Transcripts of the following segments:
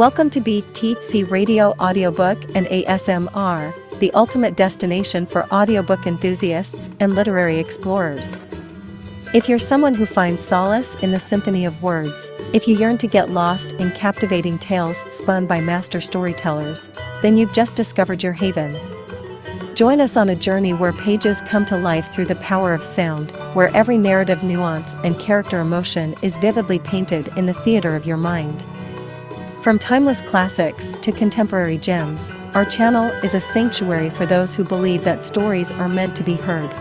Welcome to BTC Radio Audiobook and ASMR, the ultimate destination for audiobook enthusiasts and literary explorers. If you're someone who finds solace in the symphony of words, if you yearn to get lost in captivating tales spun by master storytellers, then you've just discovered your haven. Join us on a journey where pages come to life through the power of sound, where every narrative nuance and character emotion is vividly painted in the theater of your mind. From timeless classics to contemporary gems, our channel is a sanctuary for those who believe that stories are meant to be heard.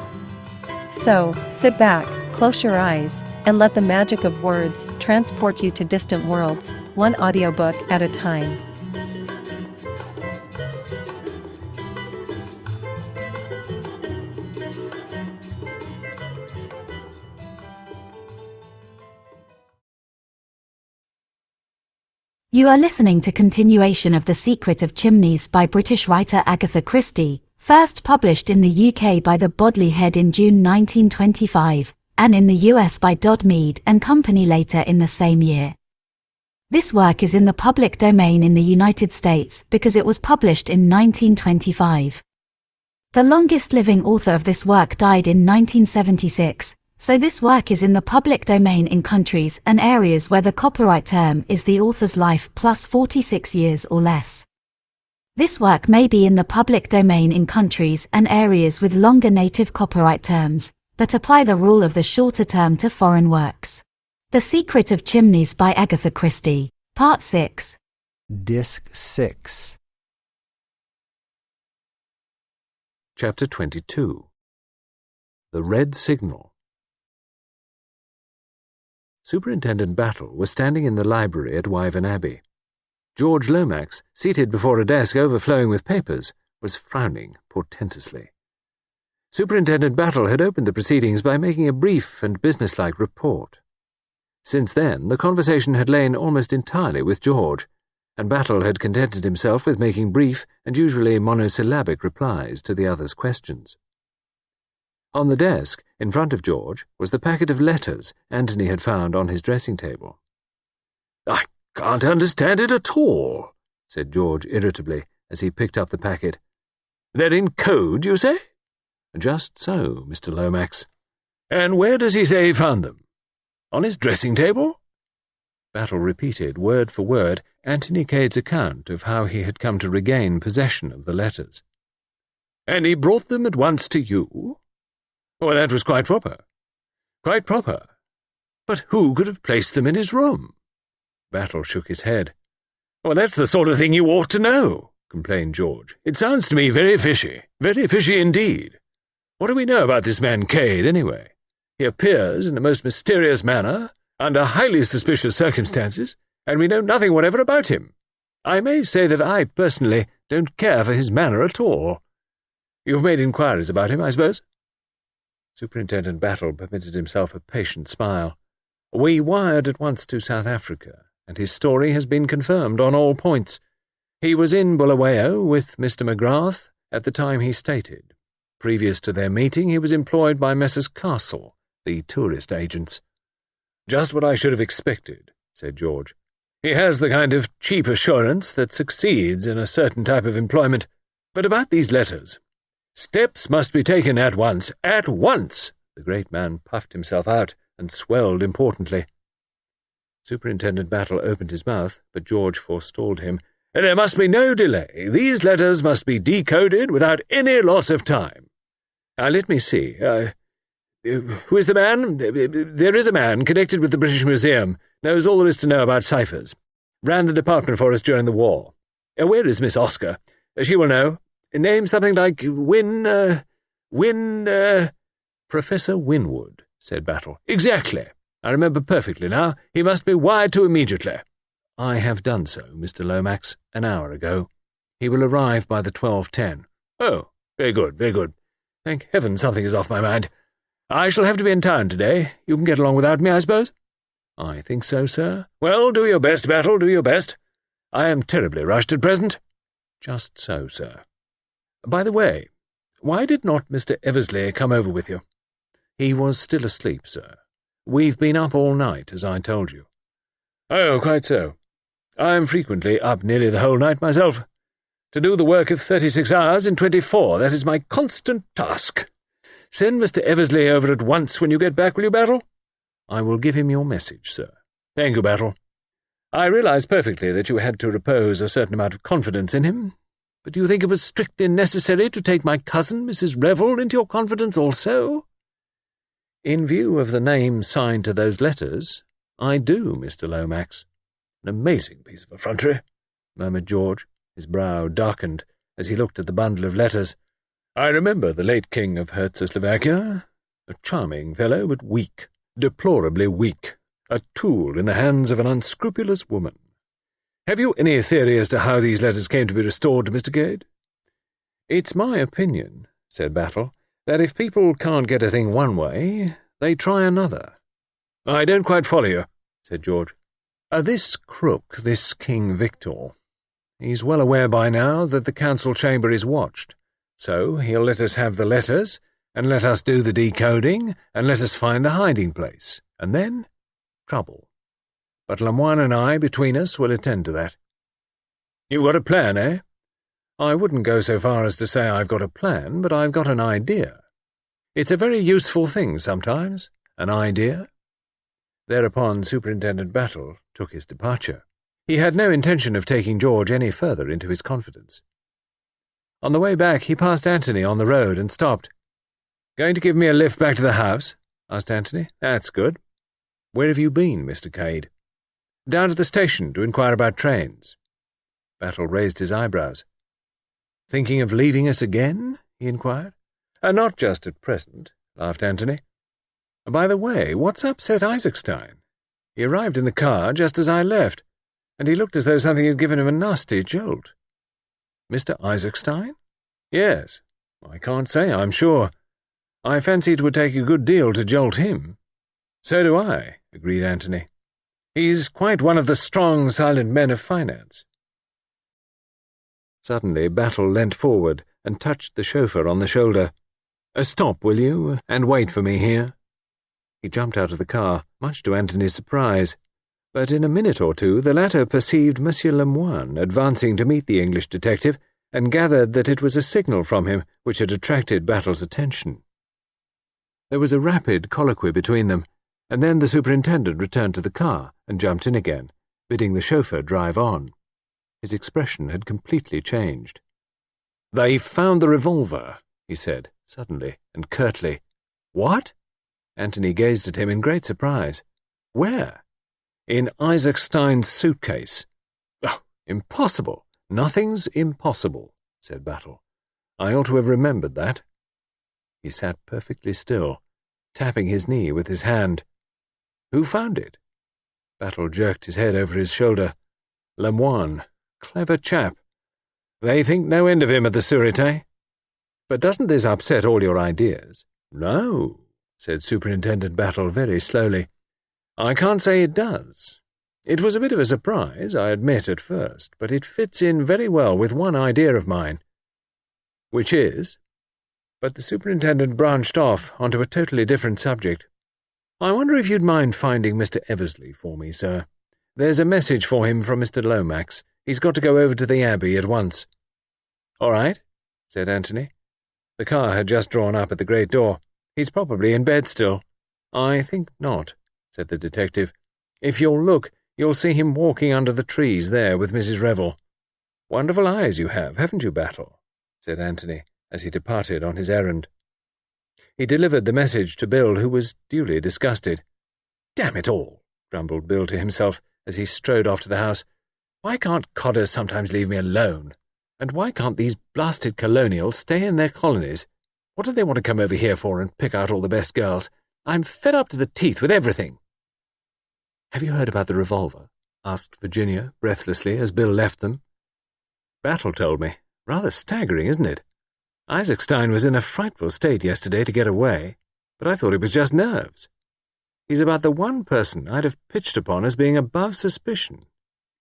So, sit back, close your eyes, and let the magic of words transport you to distant worlds, one audiobook at a time. You are listening to continuation of The Secret of Chimneys by British writer Agatha Christie, first published in the UK by the Bodley Head in June 1925, and in the US by Dodd Mead and Company later in the same year. This work is in the public domain in the United States because it was published in 1925. The longest living author of this work died in 1976, so this work is in the public domain in countries and areas where the copyright term is the author's life plus 46 years or less. This work may be in the public domain in countries and areas with longer native copyright terms that apply the rule of the shorter term to foreign works. The Secret of Chimneys by Agatha Christie, Part 6. Disc 6. Chapter 22. The Red Signal. Superintendent Battle was standing in the library at Wyvern Abbey. George Lomax, seated before a desk overflowing with papers, was frowning portentously. Superintendent Battle had opened the proceedings by making a brief and businesslike report. Since then, the conversation had lain almost entirely with George, and Battle had contented himself with making brief and usually monosyllabic replies to the other's questions. On the desk, in front of George, was the packet of letters Anthony had found on his dressing table. "I can't understand it at all," said George irritably, as he picked up the packet. "They're in code, you say?" "Just so, Mr. Lomax." "And where does he say he found them? On his dressing table?" Battle repeated, word for word, Anthony Cade's account of how he had come to regain possession of the letters. "And he brought them at once to you?" "Well, that was quite proper." "Quite proper. But who could have placed them in his room?" Battle shook his head. "Well, that's the sort of thing you ought to know," complained George. "It sounds to me very fishy indeed. What do we know about this man Cade, anyway? He appears in the most mysterious manner, under highly suspicious circumstances, and we know nothing whatever about him. I may say that I, personally, don't care for his manner at all. You've made inquiries about him, I suppose?" Superintendent Battle permitted himself a patient smile. "We wired at once to South Africa, and his story has been confirmed on all points. He was in Bulawayo with Mr. McGrath at the time he stated. Previous to their meeting, he was employed by Messrs. Castle, the tourist agents." "Just what I should have expected," said George. "He has the kind of cheap assurance that succeeds in a certain type of employment. But about these letters. Steps must be taken at once. At once!" The great man puffed himself out and swelled importantly. Superintendent Battle opened his mouth, but George forestalled him. "There must be no delay. These letters must be decoded without any loss of time. Now, let me see. Who is the man? There is a man connected with the British Museum, knows all there is to know about ciphers. Ran the department for us during the war. Where is Miss Oscar? She will know. Name something like Professor Winwood," said Battle. "Exactly. I remember perfectly now. He must be wired to immediately." "I have done so, Mr. Lomax, an hour ago. He will arrive by the 12:10. "Oh, very good, very good. Thank heaven something is off my mind. I shall have to be in town today. You can get along without me, I suppose?" "I think so, sir." "Well, do your best, Battle, do your best. I am terribly rushed at present." "Just so, sir." "By the way, why did not Mr. Eversley come over with you?" "He was still asleep, sir. We've been up all night, as I told you." "Oh, quite so. I'm frequently up nearly the whole night myself. To do the work of 36 hours in 24, that is my constant task. Send Mr. Eversley over at once when you get back, will you, Battle? I will give him your message, sir. Thank you, Battle. I realize perfectly that you had to repose a certain amount of confidence in him, but do you think it was strictly necessary to take my cousin, Mrs. Revel, into your confidence also? In view of the name signed to those letters, I do, Mr. Lomax. An amazing piece of effrontery, murmured George, his brow darkened as he looked at the bundle of letters. I remember the late King of Czechoslovakia, a charming fellow, but weak, deplorably weak, a tool in the hands of an unscrupulous woman. Have you any theory as to how these letters came to be restored to Mr. Cade? It's my opinion, said Battle, that if people can't get a thing one way, they try another. I don't quite follow you, said George. This crook, this King Victor, he's well aware by now that the council chamber is watched, so he'll let us have the letters, and let us do the decoding, and let us find the hiding place, and then trouble. But Lemoine and I, between us, will attend to that. You've got a plan, eh? I wouldn't go so far as to say I've got a plan, but I've got an idea. It's a very useful thing sometimes, an idea. Thereupon Superintendent Battle took his departure. He had no intention of taking George any further into his confidence. On the way back he passed Anthony on the road and stopped. Going to give me a lift back to the house? Asked Anthony. That's good. Where have you been, Mr. Cade? Down to the station to inquire about trains. Battle raised his eyebrows. Thinking of leaving us again? He inquired. Not just at present, laughed Anthony. By the way, what's upset Isaacstein? He arrived in the car just as I left, and he looked as though something had given him a nasty jolt. Mr. Isaacstein? Yes. I can't say, I'm sure. I fancy it would take a good deal to jolt him. So do I, agreed Anthony. He's quite one of the strong, silent men of finance. Suddenly Battle leant forward and touched the chauffeur on the shoulder. Stop, will you, and wait for me here. He jumped out of the car, much to Anthony's surprise, but in a minute or two the latter perceived Monsieur Lemoine advancing to meet the English detective, and gathered that it was a signal from him which had attracted Battle's attention. There was a rapid colloquy between them, and then the superintendent returned to the car and jumped in again, bidding the chauffeur drive on. His expression had completely changed. "They've found the revolver," he said, suddenly and curtly. "What?" Anthony gazed at him in great surprise. "Where?" "In Isaacstein's suitcase." "Oh, impossible." "Nothing's impossible," said Battle. "I ought to have remembered that." He sat perfectly still, tapping his knee with his hand. "Who found it?" Battle jerked his head over his shoulder. "Lemoine. Clever chap. They think no end of him at the Sûreté. But doesn't this upset all your ideas?" "No," said Superintendent Battle very slowly. "I can't say it does. It was a bit of a surprise, I admit, at first, but it fits in very well with one idea of mine." "Which is?" But the superintendent branched off onto a totally different subject. "I wonder if you'd mind finding Mr. Eversley for me, sir. There's a message for him from Mr. Lomax. He's got to go over to the Abbey at once." "All right," said Anthony. The car had just drawn up at the great door. "He's probably in bed still." "I think not," said the detective. "If you'll look, you'll see him walking under the trees there with Mrs. Revel." "Wonderful eyes you have, haven't you, Battle?" said Anthony, as he departed on his errand. He delivered the message to Bill, who was duly disgusted. "Damn it all," grumbled Bill to himself as he strode off to the house. "Why can't codders sometimes leave me alone? And why can't these blasted colonials stay in their colonies? What do they want to come over here for and pick out all the best girls? I'm fed up to the teeth with everything." "Have you heard about the revolver?" asked Virginia breathlessly as Bill left them. "Battle told me. Rather staggering, isn't it? Isaacstein was in a frightful state yesterday to get away, but I thought it was just nerves. He's about the one person I'd have pitched upon as being above suspicion.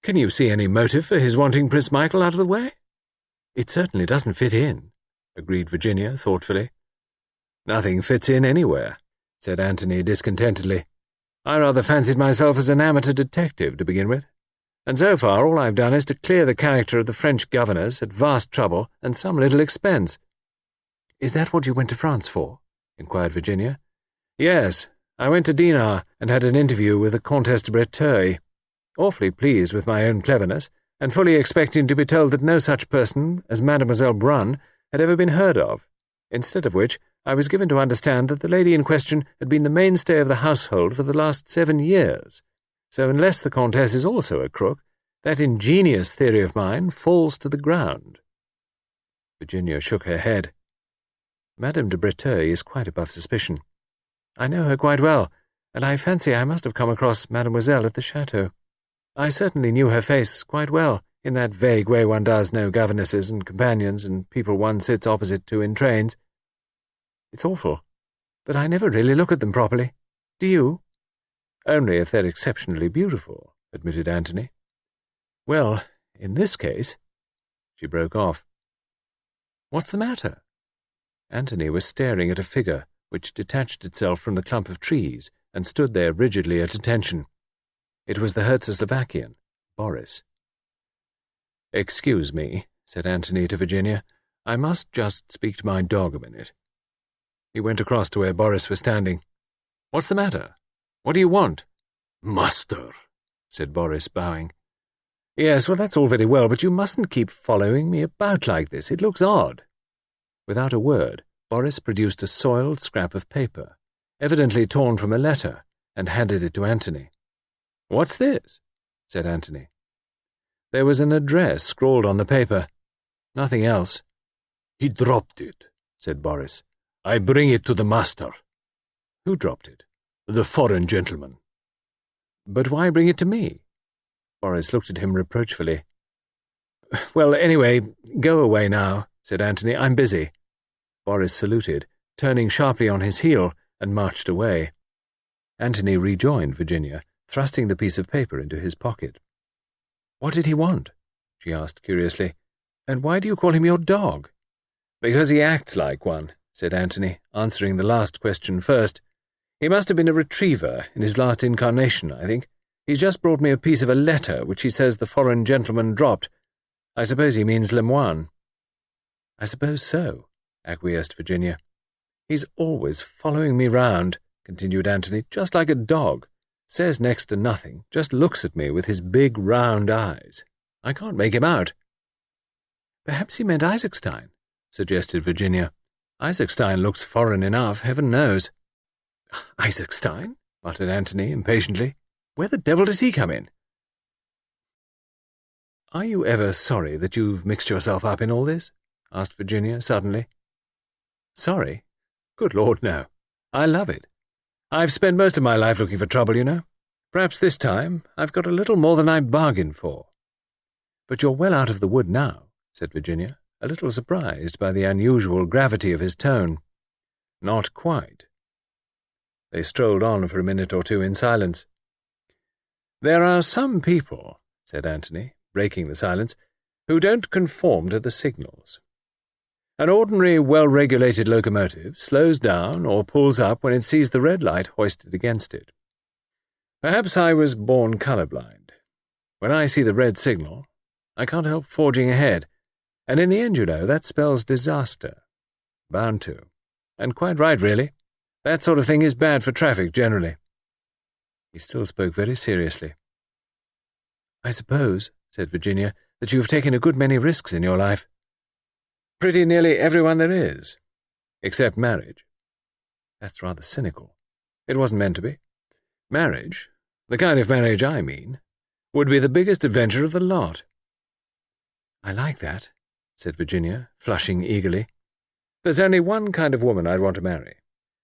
Can you see any motive for his wanting Prince Michael out of the way?" "It certainly doesn't fit in," agreed Virginia thoughtfully. "Nothing fits in anywhere," said Anthony discontentedly. "I rather fancied myself as an amateur detective to begin with. and so far all I've done is to clear the character of the French governors at vast trouble and some little expense." "Is that what you went to France for?" inquired Virginia. "Yes, I went to Dinard and had an interview with the Comtesse de Breteuil, awfully pleased with my own cleverness, and fully expecting to be told that no such person as Mademoiselle Brunn had ever been heard of, instead of which I was given to understand that the lady in question had been the mainstay of the household for the last 7 years. So unless the Comtesse is also a crook, that ingenious theory of mine falls to the ground." Virginia shook her head. "Madame de Breteuil is quite above suspicion. I know her quite well, and I fancy I must have come across Mademoiselle at the chateau. I certainly knew her face quite well, in that vague way one does know governesses and companions and people one sits opposite to in trains. It's awful, but I never really look at them properly. Do you?" "Only if they're exceptionally beautiful," admitted Anthony. "Well, in this case—" She broke off. "What's the matter?" Anthony was staring at a figure which detached itself from the clump of trees and stood there rigidly at attention. It was the Herzegovakian, Boris. "Excuse me," said Anthony to Virginia. "I must just speak to my dog a minute." He went across to where Boris was standing. "What's the matter? What do you want?" "Master," said Boris, bowing. "Yes, well, that's all very well, but you mustn't keep following me about like this. It looks odd." Without a word, Boris produced a soiled scrap of paper, evidently torn from a letter, and handed it to Anthony. "What's this?" said Anthony. There was an address scrawled on the paper. Nothing else. "He dropped it," said Boris. "I bring it to the master." "Who dropped it?" "The foreign gentleman." "But why bring it to me?" Boris looked at him reproachfully. "Well, anyway, go away now," said Anthony. "I'm busy." Boris saluted, turning sharply on his heel, and marched away. Anthony rejoined Virginia, thrusting the piece of paper into his pocket. "What did he want?" she asked curiously. "And why do you call him your dog?" "Because he acts like one," said Anthony, answering the last question first. "He must have been a retriever in his last incarnation, I think. He's just brought me a piece of a letter which he says the foreign gentleman dropped. I suppose he means Lemoine." "I suppose so," acquiesced Virginia. "He's always following me round," continued Anthony, "just like a dog. Says next to nothing, just looks at me with his big round eyes. I can't make him out." "Perhaps he meant Isaacstein," suggested Virginia. "Isaacstein looks foreign enough, heaven knows." "Isaacstein?" muttered Anthony impatiently. "Where the devil does he come in?" "Are you ever sorry that you've mixed yourself up in all this?" asked Virginia suddenly. "Sorry? Good Lord, no. I love it. I've spent most of my life looking for trouble, you know. Perhaps this time I've got a little more than I bargained for." "But you're well out of the wood now," said Virginia, a little surprised by the unusual gravity of his tone. "Not quite." They strolled on for a minute or two in silence. "There are some people," said Anthony, breaking the silence, "who don't conform to the signals. An ordinary, well-regulated locomotive slows down or pulls up when it sees the red light hoisted against it. Perhaps I was born colourblind. When I see the red signal, I can't help forging ahead, and in the end, you know, that spells disaster. Bound to. And quite right, really. That sort of thing is bad for traffic, generally." He still spoke very seriously. "I suppose," said Virginia, "that you have taken a good many risks in your life." "Pretty nearly everyone there is. Except marriage." "That's rather cynical." "It wasn't meant to be. Marriage, the kind of marriage I mean, would be the biggest adventure of the lot." "I like that," said Virginia, flushing eagerly. "There's only one kind of woman I'd want to marry,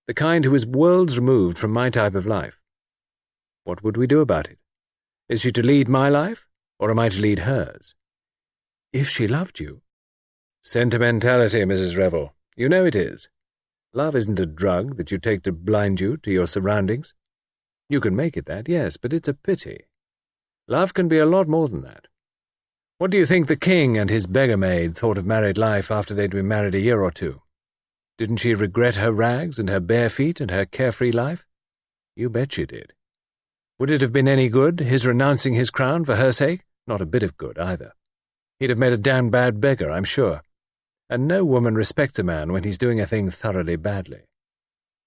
the kind who is worlds removed from my type of life. What would we do about it? Is she to lead my life, or am I to lead hers?" "If she loved you—" "Sentimentality, Mrs. Revel. You know it is. Love isn't a drug that you take to blind you to your surroundings. You can make it that, yes, but it's a pity. Love can be a lot more than that. What do you think the king and his beggar maid thought of married life after they'd been married a year or two? Didn't she regret her rags and her bare feet and her carefree life? You bet she did. Would it have been any good, his renouncing his crown for her sake, Not a bit of good, either. He'd have made a damn bad beggar, I'm sure. And no woman respects a man when he's doing a thing thoroughly badly.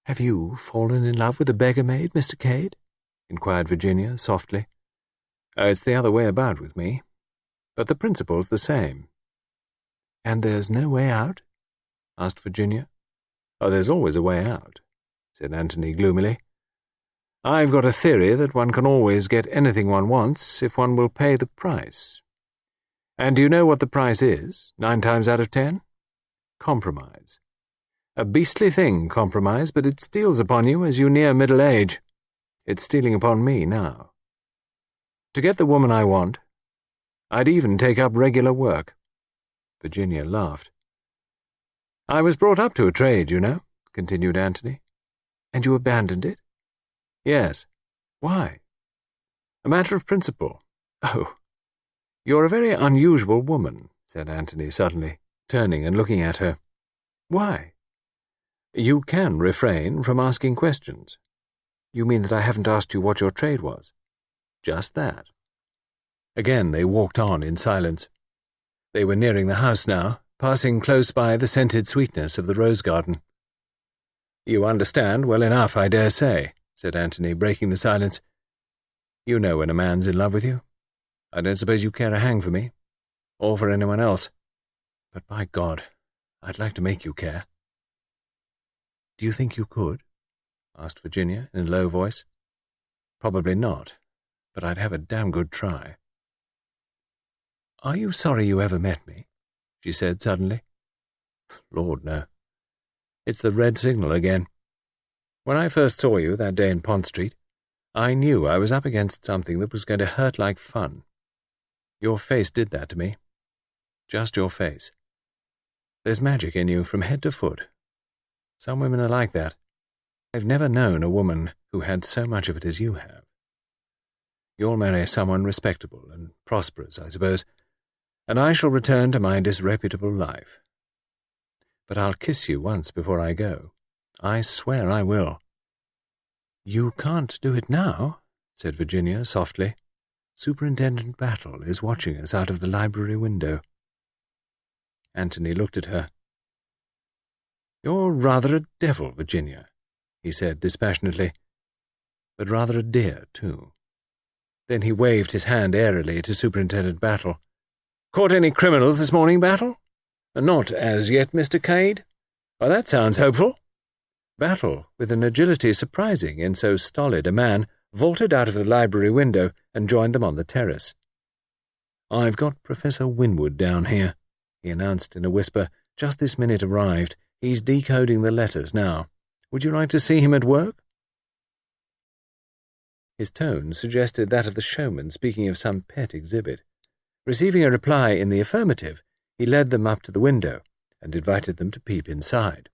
"Have you fallen in love with a beggar-maid, Mr. Cade?" inquired Virginia softly. "Oh, it's the other way about with me. But the principle's the same." "And there's no way out?" asked Virginia. "Oh, there's always a way out," said Anthony gloomily. "I've got a theory that one can always get anything one wants if one will pay the price. And do you know what the price is, 9 times out of 10? Compromise. A beastly thing, compromise, but it steals upon you as you near middle age. It's stealing upon me now. To get the woman I want, I'd even take up regular work." Virginia laughed. "I was brought up to a trade, you know," continued Anthony. "And you abandoned it?" "Yes. Why?" "A matter of principle." "Oh, you're a very unusual woman," said Anthony suddenly, turning and looking at her. "Why?" "You can refrain from asking questions." "You mean that I haven't asked you what your trade was?" "Just that." Again they walked on in silence. They were nearing the house now, passing close by the scented sweetness of the rose garden. "You understand well enough, I dare say," said Anthony, breaking the silence. "You know when a man's in love with you. I don't suppose you care a hang for me, or for anyone else. But by God, I'd like to make you care." "Do you think you could?" asked Virginia in a low voice. "Probably not, but I'd have a damn good try." "Are you sorry you ever met me?" she said suddenly. "Lord, no. It's the red signal again. When I first saw you that day in Pont Street, I knew I was up against something that was going to hurt like fun. Your face did that to me. Just your face. There's magic in you from head to foot. Some women are like that. I've never known a woman who had so much of it as you have. You'll marry someone respectable and prosperous, I suppose, and I shall return to my disreputable life. But I'll kiss you once before I go. I swear I will." "You can't do it now," said Virginia softly. "Superintendent Battle is watching us out of the library window." Anthony looked at her. "You're rather a devil, Virginia," he said dispassionately, "but rather a dear, too." Then he waved his hand airily to Superintendent Battle. "Caught any criminals this morning, Battle?" "Not as yet, Mr. Cade." "Well, that sounds hopeful." Battle, with an agility surprising in so stolid a man, vaulted out of the library window and joined them on the terrace. "I've got Professor Winwood down here," he announced in a whisper. "Just this minute arrived. He's decoding the letters now. Would you like to see him at work?" His tone suggested that of the showman speaking of some pet exhibit. Receiving a reply in the affirmative, he led them up to the window and invited them to peep inside.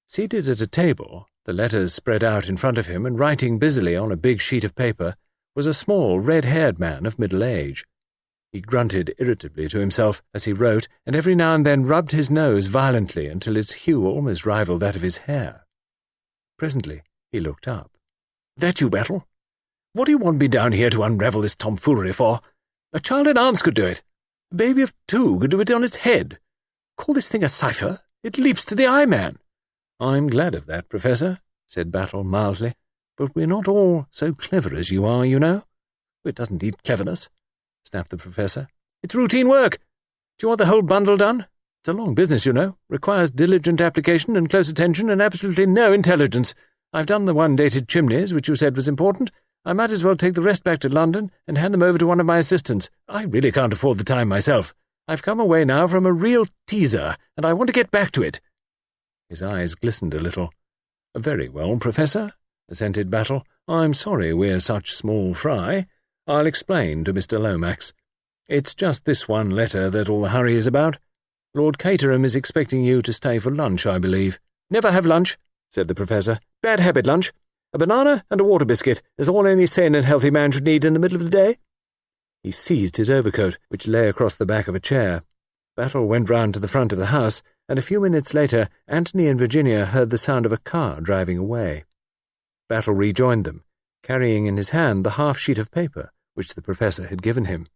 Seated at a table, the letters spread out in front of him and writing busily on a big sheet of paper, was a small, red-haired man of middle age. He grunted irritably to himself as he wrote, and every now and then rubbed his nose violently until its hue almost rivaled that of his hair. Presently he looked up. "That you, Battle? What do you want me down here to unravel this tomfoolery for? A child in arms could do it. A baby of 2 could do it on its head. Call this thing a cipher? It leaps to the eye, man." "I'm glad of that, Professor," said Battle mildly, "but we're not all so clever as you are, you know." "It doesn't need cleverness," snapped the Professor. "It's routine work. Do you want the whole bundle done? It's a long business, you know. Requires diligent application and close attention and absolutely no intelligence. I've done the one dated Chimneys, which you said was important. I might as well take the rest back to London and hand them over to one of my assistants. I really can't afford the time myself. I've come away now from a real teaser, and I want to get back to it." His eyes glistened a little. "Very well, Professor," assented Battle. "I'm sorry we're such small fry. I'll explain to Mr. Lomax. It's just this one letter that all the hurry is about. Lord Caterham is expecting you to stay for lunch, I believe." "Never have lunch," said the Professor. "Bad habit, lunch. A banana and a water biscuit is all any sane and healthy man should need in the middle of the day." He seized his overcoat, which lay across the back of a chair. Battle went round to the front of the house, and a few minutes later Anthony and Virginia heard the sound of a car driving away. Battle rejoined them, carrying in his hand the half-sheet of paper which the Professor had given him.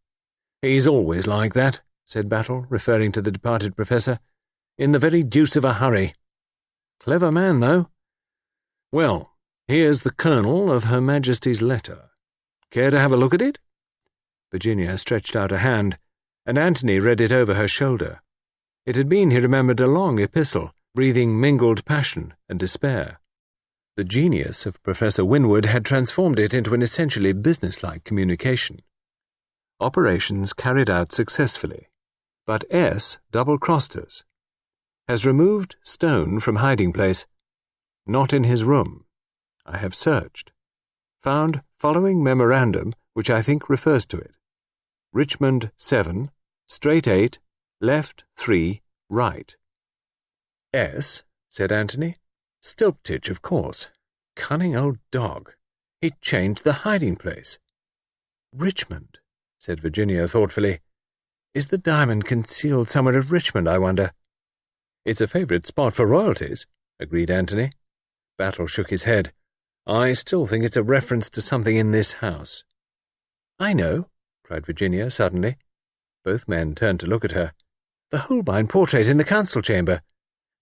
"He's always like that," said Battle, referring to the departed Professor. "In the very deuce of a hurry. Clever man, though. Well, here's the kernel of Her Majesty's letter. Care to have a look at it?" Virginia stretched out a hand, and Anthony read it over her shoulder. It had been, he remembered, a long epistle, breathing mingled passion and despair. The genius of Professor Winwood had transformed it into an essentially businesslike communication. Operations carried out successfully, but S double-crossed us. Has removed stone from hiding place. Not in his room. I have searched. Found following memorandum, which I think refers to it. Richmond 7, straight 8, left 3, right. "S," said Anthony. "Stilptich, of course. Cunning old dog. He changed the hiding place." "Richmond," said Virginia thoughtfully. "Is the diamond concealed somewhere at Richmond, I wonder?" "It's a favourite spot for royalties," agreed Anthony. Battle shook his head. "I still think it's a reference to something in this house." "I know," cried Virginia suddenly. Both men turned to look at her. "The Holbein portrait in the council chamber.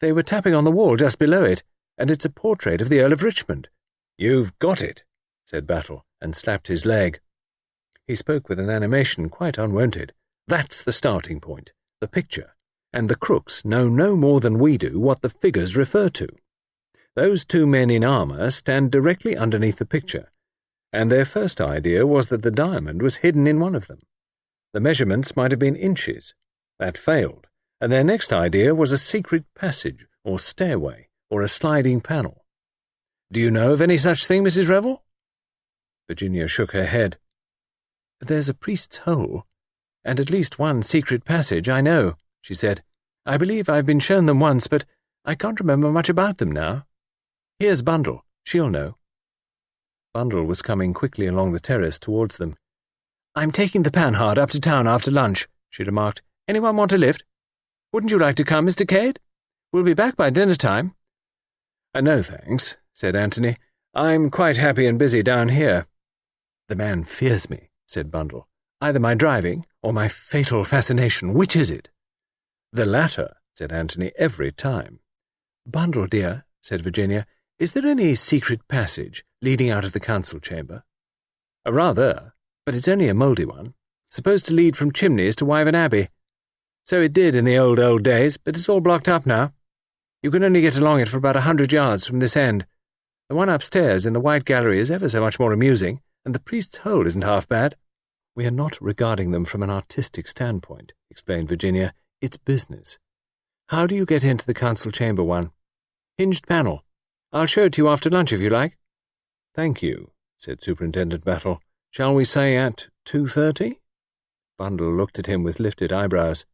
They were tapping on the wall just below it, and it's a portrait of the Earl of Richmond." "You've got it," said Battle, and slapped his leg. He spoke with an animation quite unwonted. "That's the starting point, the picture, and the crooks know no more than we do what the figures refer to. Those two men in armour stand directly underneath the picture, and their first idea was that the diamond was hidden in one of them. The measurements might have been inches. That failed, and their next idea was a secret passage, or stairway, or a sliding panel. Do you know of any such thing, Mrs. Revel?" Virginia shook her head. "There's a priest's hole, and at least one secret passage, I know," she said. "I believe I've been shown them once, but I can't remember much about them now. Here's Bundle. She'll know." Bundle was coming quickly along the terrace towards them. "I'm taking the Panhard up to town after lunch," she remarked. "Anyone want a lift? Wouldn't you like to come, Mr. Cade? We'll be back by dinner time." "No, thanks," said Anthony. "I'm quite happy and busy down here." "The man fears me," said Bundle. "Either my driving or my fatal fascination. Which is it?" "The latter," said Anthony, "every time." "Bundle, dear," said Virginia, "is there any secret passage leading out of the council chamber?" "Rather, but it's only a mouldy one, supposed to lead from Chimneys to Wyvern Abbey. So it did in the old days, but it's all blocked up now. You can only get along it for about 100 yards from this end. The one upstairs in the White Gallery is ever so much more amusing, and the priest's hole isn't half bad." "We are not regarding them from an artistic standpoint," explained Virginia. "It's business. How do you get into the council chamber one?" "Hinged panel. I'll show it to you after lunch if you like." "Thank you," said Superintendent Battle. "Shall we say at 2:30? Bundle looked at him with lifted eyebrows.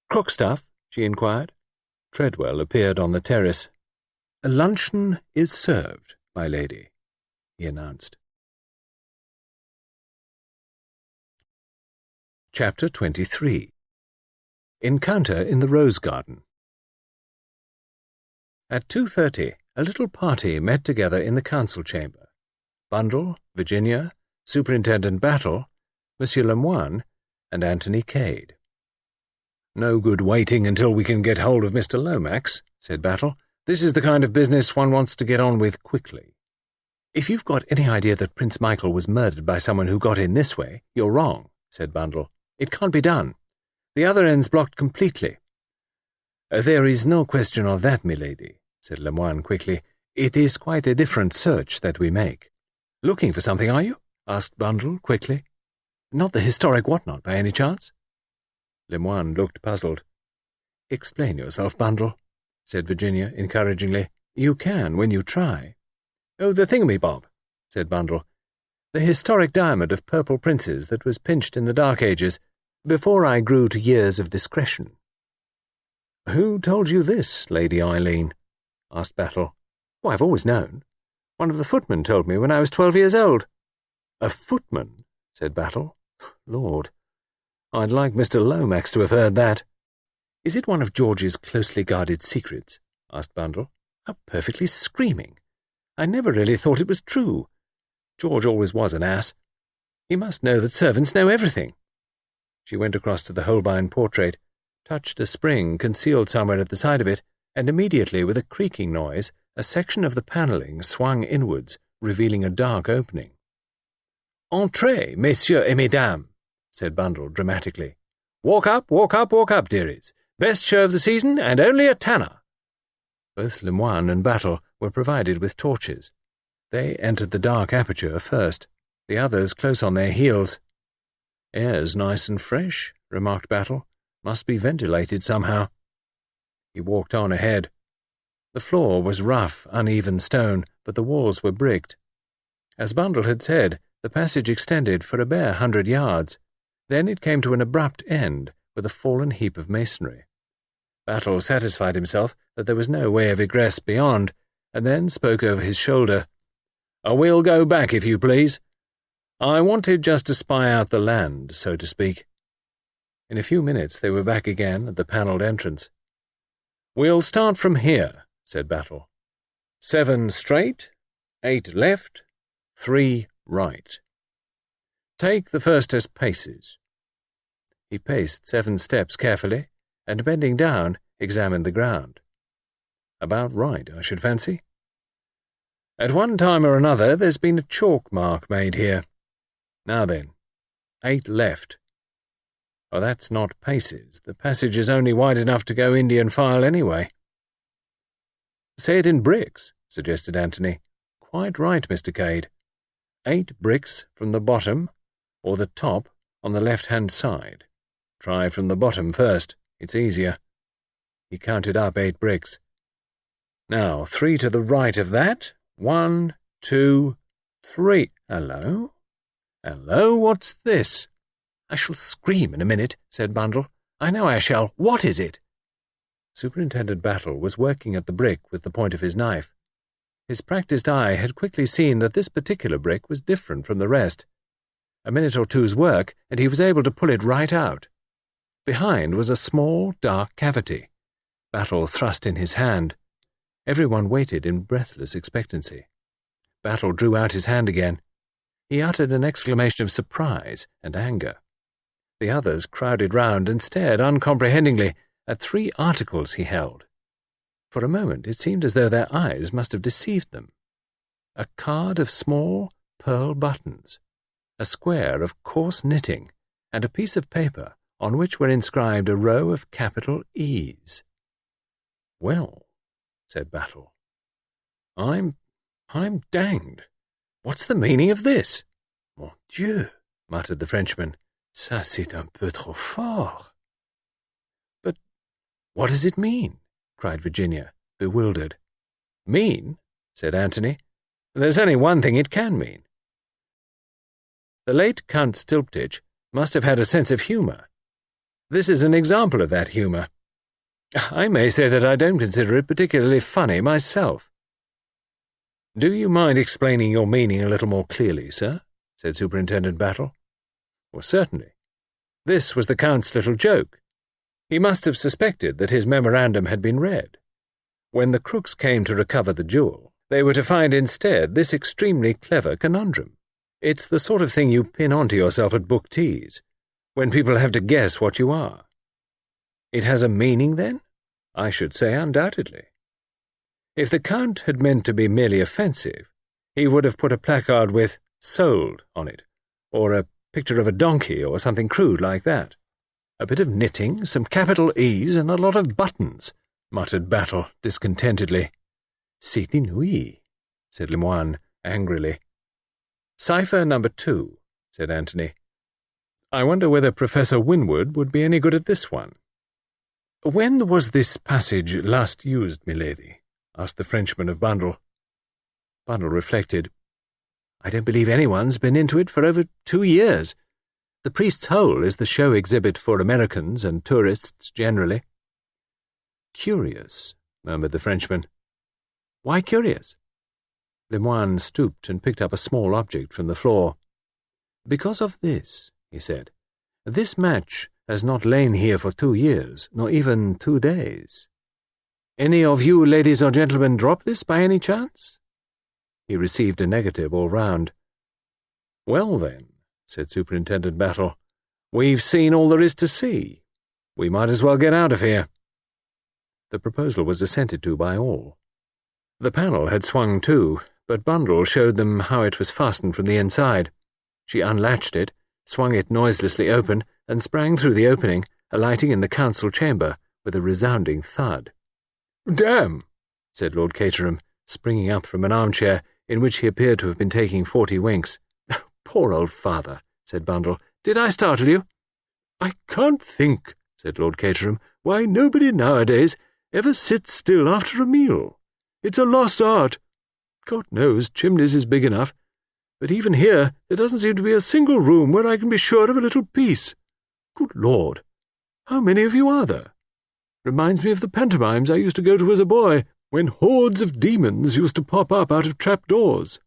"Crook stuff?" she inquired. Treadwell appeared on the terrace. "A luncheon is served, my lady," he announced. Chapter 23. Encounter in the Rose Garden. At 2:30, a little party met together in the council chamber. Bundle, Virginia, Superintendent Battle, Monsieur Lemoine, and Anthony Cade. "No good waiting until we can get hold of Mr. Lomax," said Battle. "This is the kind of business one wants to get on with quickly." "If you've got any idea that Prince Michael was murdered by someone who got in this way, you're wrong," said Bundle. "It can't be done. The other end's blocked completely." "There is no question of that, milady," said Lemoine quickly. "It is quite a different search that we make." "Looking for something, are you?" asked Bundle quickly. "Not the historic whatnot, by any chance?" Lemoine looked puzzled. "Explain yourself, Bundle," said Virginia encouragingly. "You can when you try." "Oh, the thingamy-bob," said Bundle. "The historic diamond of purple princes that was pinched in the Dark Ages, before I grew to years of discretion." "Who told you this, Lady Eileen?" asked Battle. "Oh, I've always known. One of the footmen told me when I was 12 years old." "A footman?" said Battle. "Lord, I'd like Mr. Lomax to have heard that." "Is it one of George's closely guarded secrets?" asked Bundle. "How perfectly screaming! I never really thought it was true. George always was an ass." He must know that servants know everything. She went across to the Holbein portrait, touched a spring concealed somewhere at the side of it, and immediately, with a creaking noise, a section of the panelling swung inwards, revealing a dark opening. "Entrez, messieurs et mesdames," said Bundle dramatically. Walk up, dearies. Best show of the season, and only a tanner." Both Lemoine and Battle were provided with torches. They entered the dark aperture first, the others close on their heels. "Air's nice and fresh," remarked Battle. "Must be ventilated somehow." He walked on ahead. The floor was rough, uneven stone, but the walls were bricked. As Bundle had said, the passage extended for a bare 100 yards. Then it came to an abrupt end, with a fallen heap of masonry. Battle satisfied himself that there was no way of egress beyond, and then spoke over his shoulder. "We'll go back, if you please. I wanted just to spy out the land, so to speak." In a few minutes they were back again at the panelled entrance. "We'll start from here," said Battle. 7 straight, 8 left, 3 right. Take the first as paces." He paced 7 steps carefully, and bending down, examined the ground. "About right, I should fancy. At one time or another there's been a chalk mark made here. Now then, 8 left. Oh, that's not paces. The passage is only wide enough to go Indian file anyway." "Say it in bricks," suggested Anthony. "Quite right, Mr. Cade. 8 bricks from the bottom, or the top, on the left-hand side. Try from the bottom first. It's easier." He counted up 8 bricks. "Now, 3 to the right of that. 1, 2, 3. Hello? Hello, what's this?" "I shall scream in a minute," said Bundle. "I know I shall. What is it?" Superintendent Battle was working at the brick with the point of his knife. His practised eye had quickly seen that this particular brick was different from the rest. A minute or two's work, and he was able to pull it right out. Behind was a small, dark cavity. Battle thrust in his hand. Everyone waited in breathless expectancy. Battle drew out his hand again. He uttered an exclamation of surprise and anger. The others crowded round and stared uncomprehendingly at 3 articles he held. For a moment it seemed as though their eyes must have deceived them. A card of small pearl buttons, a square of coarse knitting, and a piece of paper on which were inscribed a row of capital E's. "Well," said Battle, I'm danged. What's the meaning of this?" "Mon Dieu," muttered the Frenchman. "Ça c'est un peu trop fort." "But what does it mean?" cried Virginia, bewildered. "Mean?" said Anthony. "There's only one thing it can mean. The late Count Stilptich must have had a sense of humour. This is an example of that humour. I may say that I don't consider it particularly funny myself." "Do you mind explaining your meaning a little more clearly, sir?" said Superintendent Battle. "Well, certainly. This was the Count's little joke. He must have suspected that his memorandum had been read. When the crooks came to recover the jewel, they were to find instead this extremely clever conundrum. It's the sort of thing you pin onto yourself at book teas, when people have to guess what you are. It has a meaning, then? I should say undoubtedly. If the Count had meant to be merely offensive, he would have put a placard with 'Sold' on it, or a picture of a donkey or something crude like that. A bit of knitting, some capital E's, and a lot of buttons," muttered Battle discontentedly. "C'est inouï," said Lemoine angrily. "Cipher number 2, said Anthony. "I wonder whether Professor Winwood would be any good at this one." "When was this passage last used, milady?" asked the Frenchman of Bundle. Bundle reflected. "I don't believe anyone's been into it for over 2 years. The Priest's Hole is the show exhibit for Americans and tourists generally." "Curious," murmured the Frenchman. "Why curious?" Lemoine stooped and picked up a small object from the floor. "Because of this," he said. "This match has not lain here for 2 years, nor even 2 days. Any of you ladies or gentlemen drop this by any chance?" He received a negative all round. "Well then," said Superintendent Battle. "We've seen all there is to see. We might as well get out of here." The proposal was assented to by all. The panel had swung to, but Bundle showed them how it was fastened from the inside. She unlatched it, swung it noiselessly open, and sprang through the opening, alighting in the council chamber with a resounding thud. "Damn!" said Lord Caterham, springing up from an armchair in which he appeared to have been taking 40 winks. "Poor old father," said Bundle. "Did I startle you?" "I can't think," said Lord Caterham, "why nobody nowadays ever sits still after a meal. It's a lost art. God knows, Chimneys is big enough, but even here there doesn't seem to be a single room where I can be sure of a little peace. Good Lord, how many of you are there? Reminds me of the pantomimes I used to go to as a boy, when hordes of demons used to pop up out of trapdoors."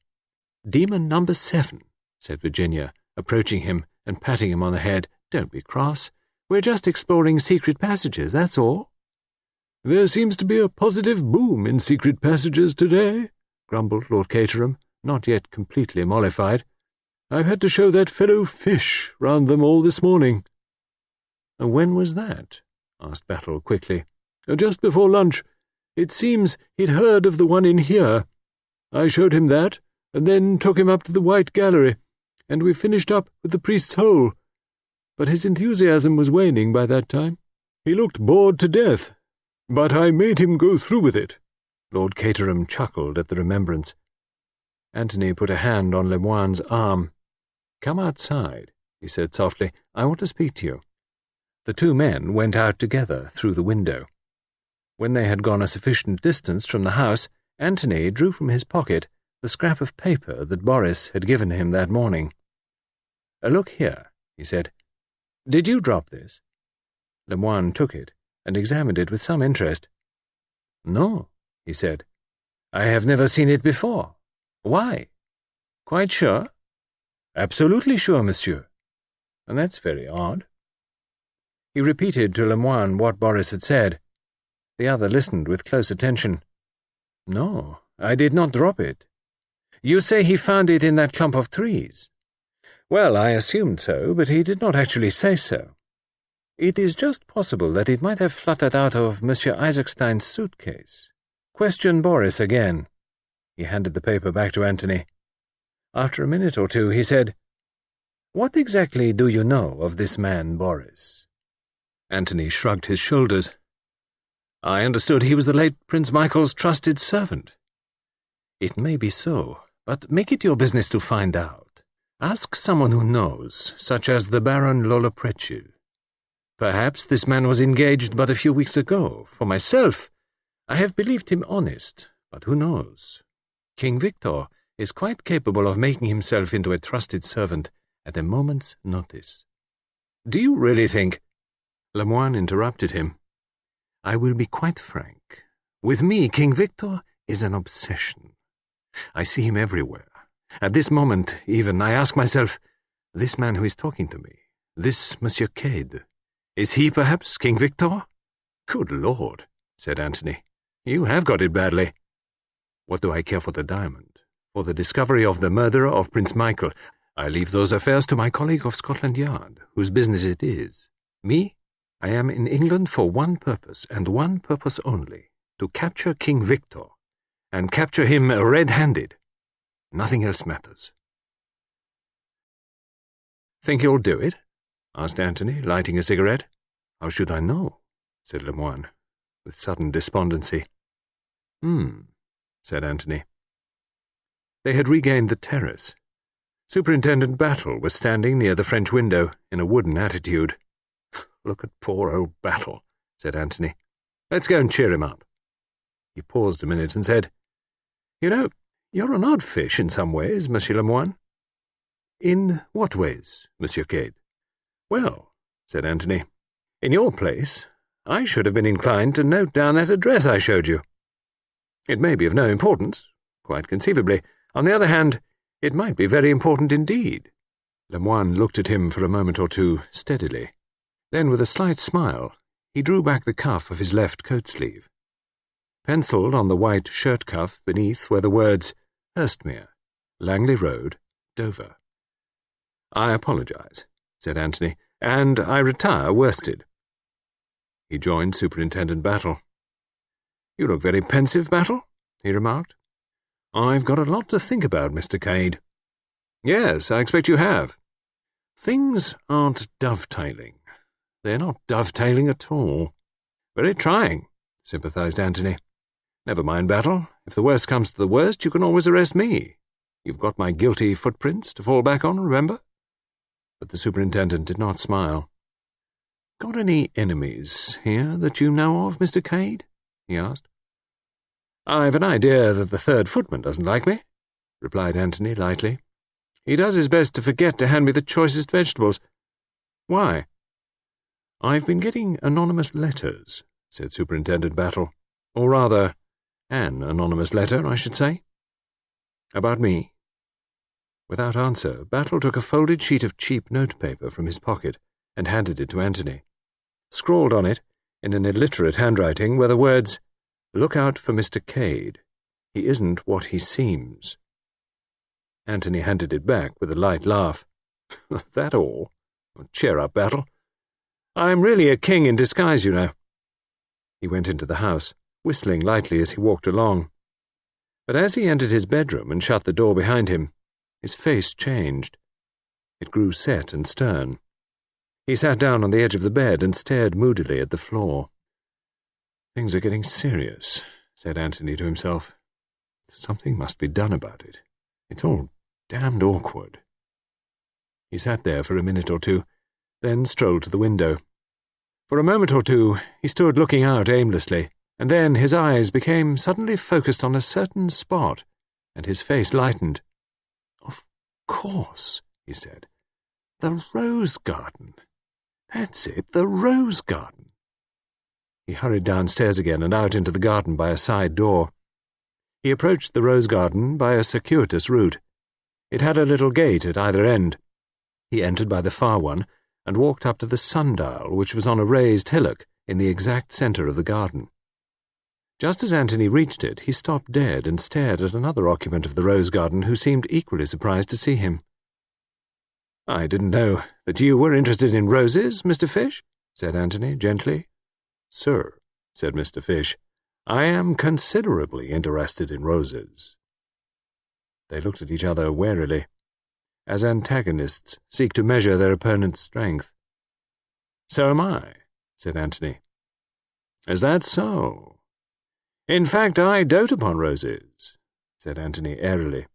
"Demon number 7, said Virginia, approaching him and patting him on the head. "Don't be cross. We're just exploring secret passages, that's all." "There seems to be a positive boom in secret passages today," grumbled Lord Caterham, not yet completely mollified. "I've had to show that fellow Fish round them all this morning." "When was that?" asked Battle quickly. "Just before lunch. It seems he'd heard of the one in here. I showed him that, and then took him up to the White Gallery, and we finished up with the Priest's Hole. But his enthusiasm was waning by that time. He looked bored to death. But I made him go through with it." Lord Caterham chuckled at the remembrance. Anthony put a hand on Lemoine's arm. "Come outside," he said softly. "I want to speak to you." The two men went out together through the window. When they had gone a sufficient distance from the house, Anthony drew from his pocket the scrap of paper that Boris had given him that morning. "Look here," he said. "Did you drop this?" Lemoine took it and examined it with some interest. "No," he said. "I have never seen it before. Why?" "Quite sure?" "Absolutely sure, monsieur." "And that's very odd." He repeated to Lemoine what Boris had said. The other listened with close attention. "No, I did not drop it. You say he found it in that clump of trees. Well, I assumed so, but he did not actually say so. It is just possible that it might have fluttered out of Monsieur Isaacstein's suitcase. Question Boris again." He handed the paper back to Anthony. After a minute or two, he said, "What exactly do you know of this man, Boris?" Anthony shrugged his shoulders. "I understood he was the late Prince Michael's trusted servant." "It may be so, but make it your business to find out. Ask someone who knows, such as the Baron Lollopretil. Perhaps this man was engaged but a few weeks ago. For myself, I have believed him honest, but who knows? King Victor is quite capable of making himself into a trusted servant at a moment's notice." "Do you really think—" Lemoine interrupted him. "I will be quite frank. With me, King Victor is an obsession. I see him everywhere. At this moment, even, I ask myself, this man who is talking to me, this Monsieur Cade, is he perhaps King Victor?" "Good Lord," said Anthony. "You have got it badly." "What do I care for the diamond? For the discovery of the murderer of Prince Michael? I leave those affairs to my colleague of Scotland Yard, whose business it is. Me? I am in England for one purpose, and one purpose only, to capture King Victor, and capture him red-handed. Nothing else matters." "Think you'll do it?" asked Anthony, lighting a cigarette. "How should I know?" said Lemoine, with sudden despondency. Said Anthony. They had regained the terrace. Superintendent Battle was standing near the French window, in a wooden attitude. "Look at poor old Battle," said Anthony. "Let's go and cheer him up." He paused a minute and said, "You know, you're an odd fish in some ways, Monsieur Lemoine." "In what ways, Monsieur Cade?" "Well," said Anthony, "in your place, I should have been inclined to note down that address I showed you. It may be of no importance, quite conceivably. On the other hand, it might be very important indeed." Lemoine looked at him for a moment or two steadily. Then, with a slight smile, he drew back the cuff of his left coat sleeve. Pencilled on the white shirt cuff beneath were the words, "Hurstmere, Langley Road, Dover." "I apologize," said Anthony, "and I retire worsted." He joined Superintendent Battle. "You look very pensive, Battle," he remarked. "I've got a lot to think about, Mr. Cade." "Yes, I expect you have." "Things aren't dovetailing. They're not dovetailing at all." "Very trying," sympathized Anthony. "Never mind, Battle. If the worst comes to the worst, you can always arrest me. You've got my guilty footprints to fall back on, remember?" But the superintendent did not smile. "Got any enemies here that you know of, Mr. Cade?" he asked. "I've an idea that the third footman doesn't like me," replied Anthony lightly. "He does his best to forget to hand me the choicest vegetables." "Why?" "I've been getting anonymous letters," said Superintendent Battle. "Or rather, an anonymous letter, I should say." "About me?" Without answer, Battle took a folded sheet of cheap notepaper from his pocket and handed it to Anthony. Scrawled on it, in an illiterate handwriting, were the words, "Look out for Mr. Cade. He isn't what he seems." Anthony handed it back with a light laugh. "That all? Cheer up, Battle. I'm really a king in disguise, you know." He went into the house, whistling lightly as he walked along. But as he entered his bedroom and shut the door behind him, his face changed. It grew set and stern. He sat down on the edge of the bed and stared moodily at the floor. "Things are getting serious," said Anthony to himself. "Something must be done about it. It's all damned awkward." He sat there for a minute or two, then strolled to the window. For a moment or two he stood looking out aimlessly, and then his eyes became suddenly focused on a certain spot, and his face lightened. "Of course," he said. "The rose garden. That's it, the rose garden." He hurried downstairs again and out into the garden by a side door. He approached the rose garden by a circuitous route. It had a little gate at either end. He entered by the far one and walked up to the sundial, which was on a raised hillock in the exact centre of the garden. Just as Anthony reached it, he stopped dead and stared at another occupant of the rose garden who seemed equally surprised to see him. "I didn't know that you were interested in roses, Mr. Fish," said Anthony gently. "Sir," said Mr. Fish, "I am considerably interested in roses." They looked at each other warily, as antagonists seek to measure their opponent's strength. "So am I," said Anthony. "Is that so? In fact, I dote upon roses," said Anthony airily.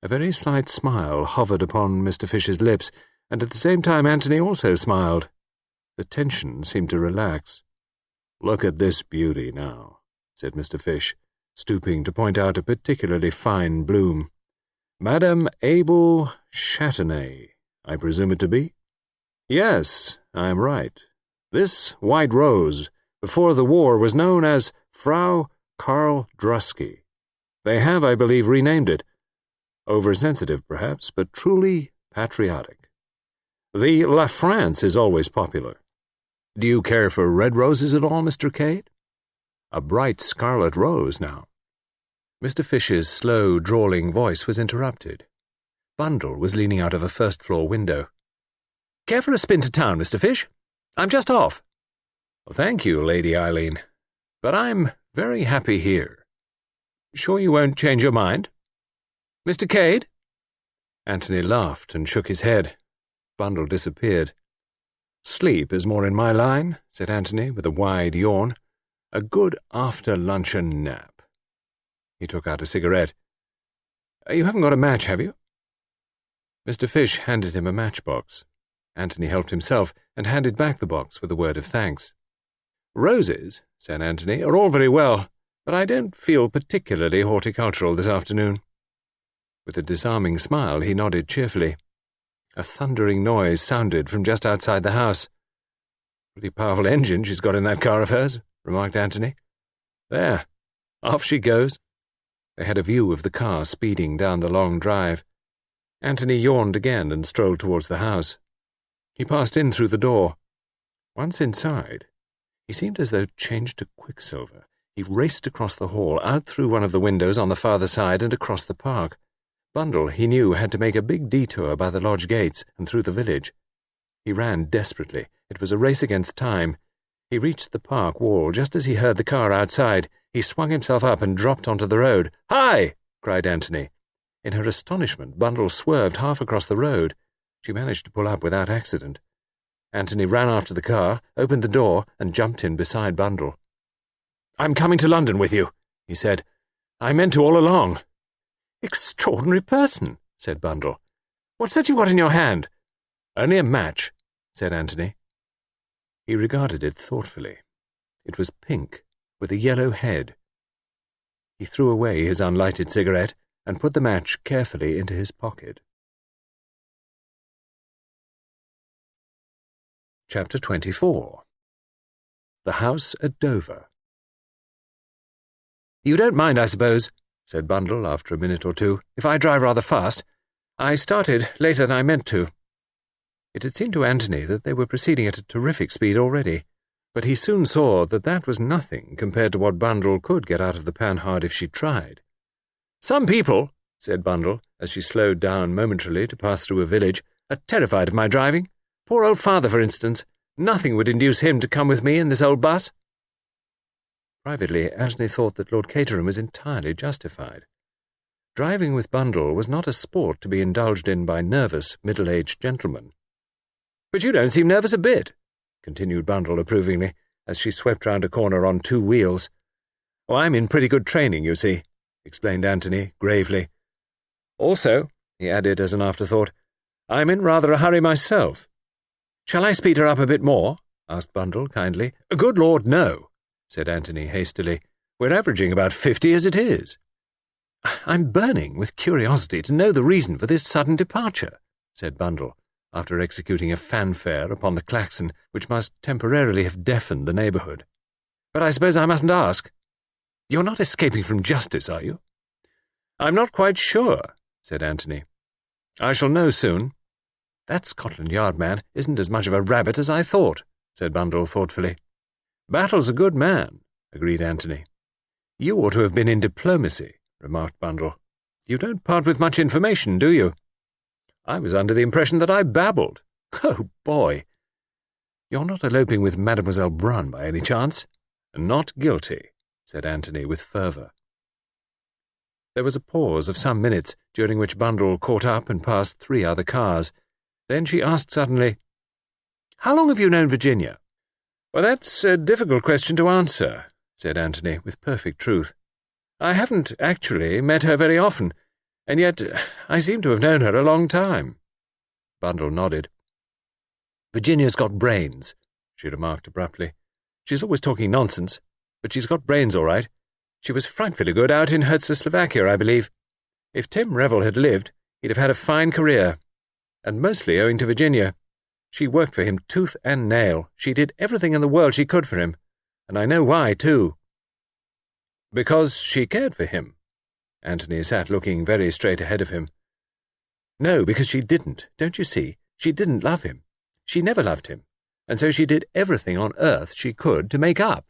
A very slight smile hovered upon Mr. Fish's lips, and at the same time Anthony also smiled. The tension seemed to relax. "Look at this beauty now," said Mr. Fish, stooping to point out a particularly fine bloom. "Madame Abel Châtenay, I presume it to be?" "Yes, I am right. This white rose, before the war, was known as Frau Karl Drusky. They have, I believe, renamed it. Oversensitive, perhaps, but truly patriotic. The La France is always popular. Do you care for red roses at all, Mr. Cade? A bright scarlet rose, now." Mr. Fish's slow, drawling voice was interrupted. Bundle was leaning out of a first-floor window. "Care for a spin to town, Mr. Fish? I'm just off." "Thank you, Lady Eileen, but I'm very happy here. Sure you won't change your mind? Mr. Cade?" Anthony laughed and shook his head. Bundle disappeared. "Sleep is more in my line," said Anthony with a wide yawn. "A good after-luncheon nap." He took out a cigarette. "You haven't got a match, have you?" Mr. Fish handed him a matchbox. Anthony helped himself and handed back the box with a word of thanks. "Roses," said Anthony, "are all very well, but I don't feel particularly horticultural this afternoon." With a disarming smile, he nodded cheerfully. A thundering noise sounded from just outside the house. "Pretty powerful engine she's got in that car of hers," remarked Anthony. "There, off she goes." They had a view of the car speeding down the long drive. Anthony yawned again and strolled towards the house. He passed in through the door. Once inside, he seemed as though changed to quicksilver. He raced across the hall, out through one of the windows on the farther side and across the park. Bundle, he knew, had to make a big detour by the lodge gates and through the village. He ran desperately. It was a race against time. He reached the park wall just as he heard the car outside. He swung himself up and dropped onto the road. "Hi!" cried Anthony. In her astonishment, Bundle swerved half across the road. She managed to pull up without accident. Anthony ran after the car, opened the door, and jumped in beside Bundle. "I'm coming to London with you," he said. "I meant to all along." "Extraordinary person," said Bundle. "What's that you've got in your hand?" "Only a match," said Anthony. He regarded it thoughtfully. It was pink, with a yellow head. He threw away his unlighted cigarette and put the match carefully into his pocket. Chapter 24. The House at Dover. "You don't mind, I suppose," said Bundle after a minute or two, "if I drive rather fast? I started later than I meant to." It had seemed to Anthony that they were proceeding at a terrific speed already, but he soon saw that that was nothing compared to what Bundle could get out of the Panhard if she tried. "Some people," said Bundle, as she slowed down momentarily to pass through a village, "are terrified of my driving. Poor old father, for instance. Nothing would induce him to come with me in this old bus." Privately, Anthony thought that Lord Caterham was entirely justified. Driving with Bundle was not a sport to be indulged in by nervous, middle-aged gentlemen. "But you don't seem nervous a bit," continued Bundle approvingly, as she swept round a corner on 2 wheels. "Oh, I'm in pretty good training, you see," explained Anthony, gravely. "Also," he added as an afterthought, "I'm in rather a hurry myself." "Shall I speed her up a bit more?" asked Bundle kindly. "Good Lord, no," said Anthony hastily. "We're averaging about 50 as it is." "I'm burning with curiosity to know the reason for this sudden departure," said Bundle, after executing a fanfare upon the klaxon which must temporarily have deafened the neighbourhood. "But I suppose I mustn't ask. You're not escaping from justice, are you?" "I'm not quite sure," said Anthony. "I shall know soon." "That Scotland Yard man isn't as much of a rabbit as I thought," said Bundle thoughtfully. "Battle's a good man," agreed Anthony. "You ought to have been in diplomacy," remarked Bundle. "You don't part with much information, do you?" "I was under the impression that I babbled." "Oh, boy!" "You're not eloping with Mademoiselle Brun by any chance?" "Not guilty," said Anthony with fervour. There was a pause of some minutes, during which Bundle caught up and passed 3 other cars. Then she asked suddenly, "How long have you known Virginia?" "Well, that's a difficult question to answer," said Anthony with perfect truth. "I haven't actually met her very often, and yet I seem to have known her a long time." Bundle nodded. "Virginia's got brains," she remarked abruptly. "She's always talking nonsense, but she's got brains all right. She was frightfully good out in Czechoslovakia, I believe. If Tim Revel had lived, he'd have had a fine career, and mostly owing to Virginia. She worked for him tooth and nail. She did everything in the world she could for him, and I know why, too." "Because she cared for him?" Anthony sat looking very straight ahead of him. "No, because she didn't, don't you see? She didn't love him. She never loved him, and so she did everything on earth she could to make up.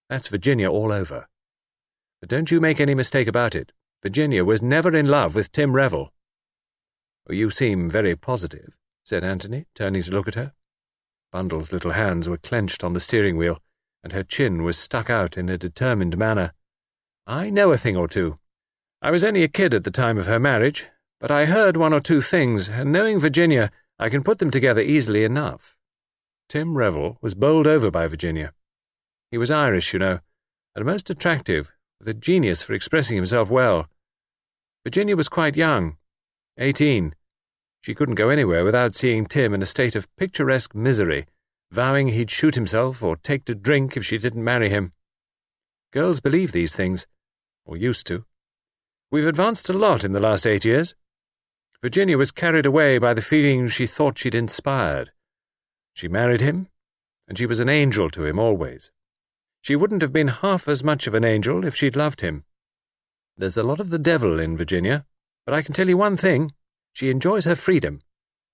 That's Virginia all over. But don't you make any mistake about it. Virginia was never in love with Tim Revel." "You seem very positive," said Anthony, turning to look at her. Bundle's little hands were clenched on the steering wheel, and her chin was stuck out in a determined manner. "I know a thing or two. I was only a kid at the time of her marriage, but I heard 1 or 2 things, and knowing Virginia, I can put them together easily enough. Tim Revel was bowled over by Virginia. He was Irish, you know, and most attractive, with a genius for expressing himself well. Virginia was quite young, 18. She couldn't go anywhere without seeing Tim in a state of picturesque misery, vowing he'd shoot himself or take to drink if she didn't marry him. Girls believe these things, or used to. We've advanced a lot in the last 8 years. Virginia was carried away by the feeling she thought she'd inspired. She married him, and she was an angel to him always. She wouldn't have been half as much of an angel if she'd loved him. There's a lot of the devil in Virginia, but I can tell you one thing. She enjoys her freedom,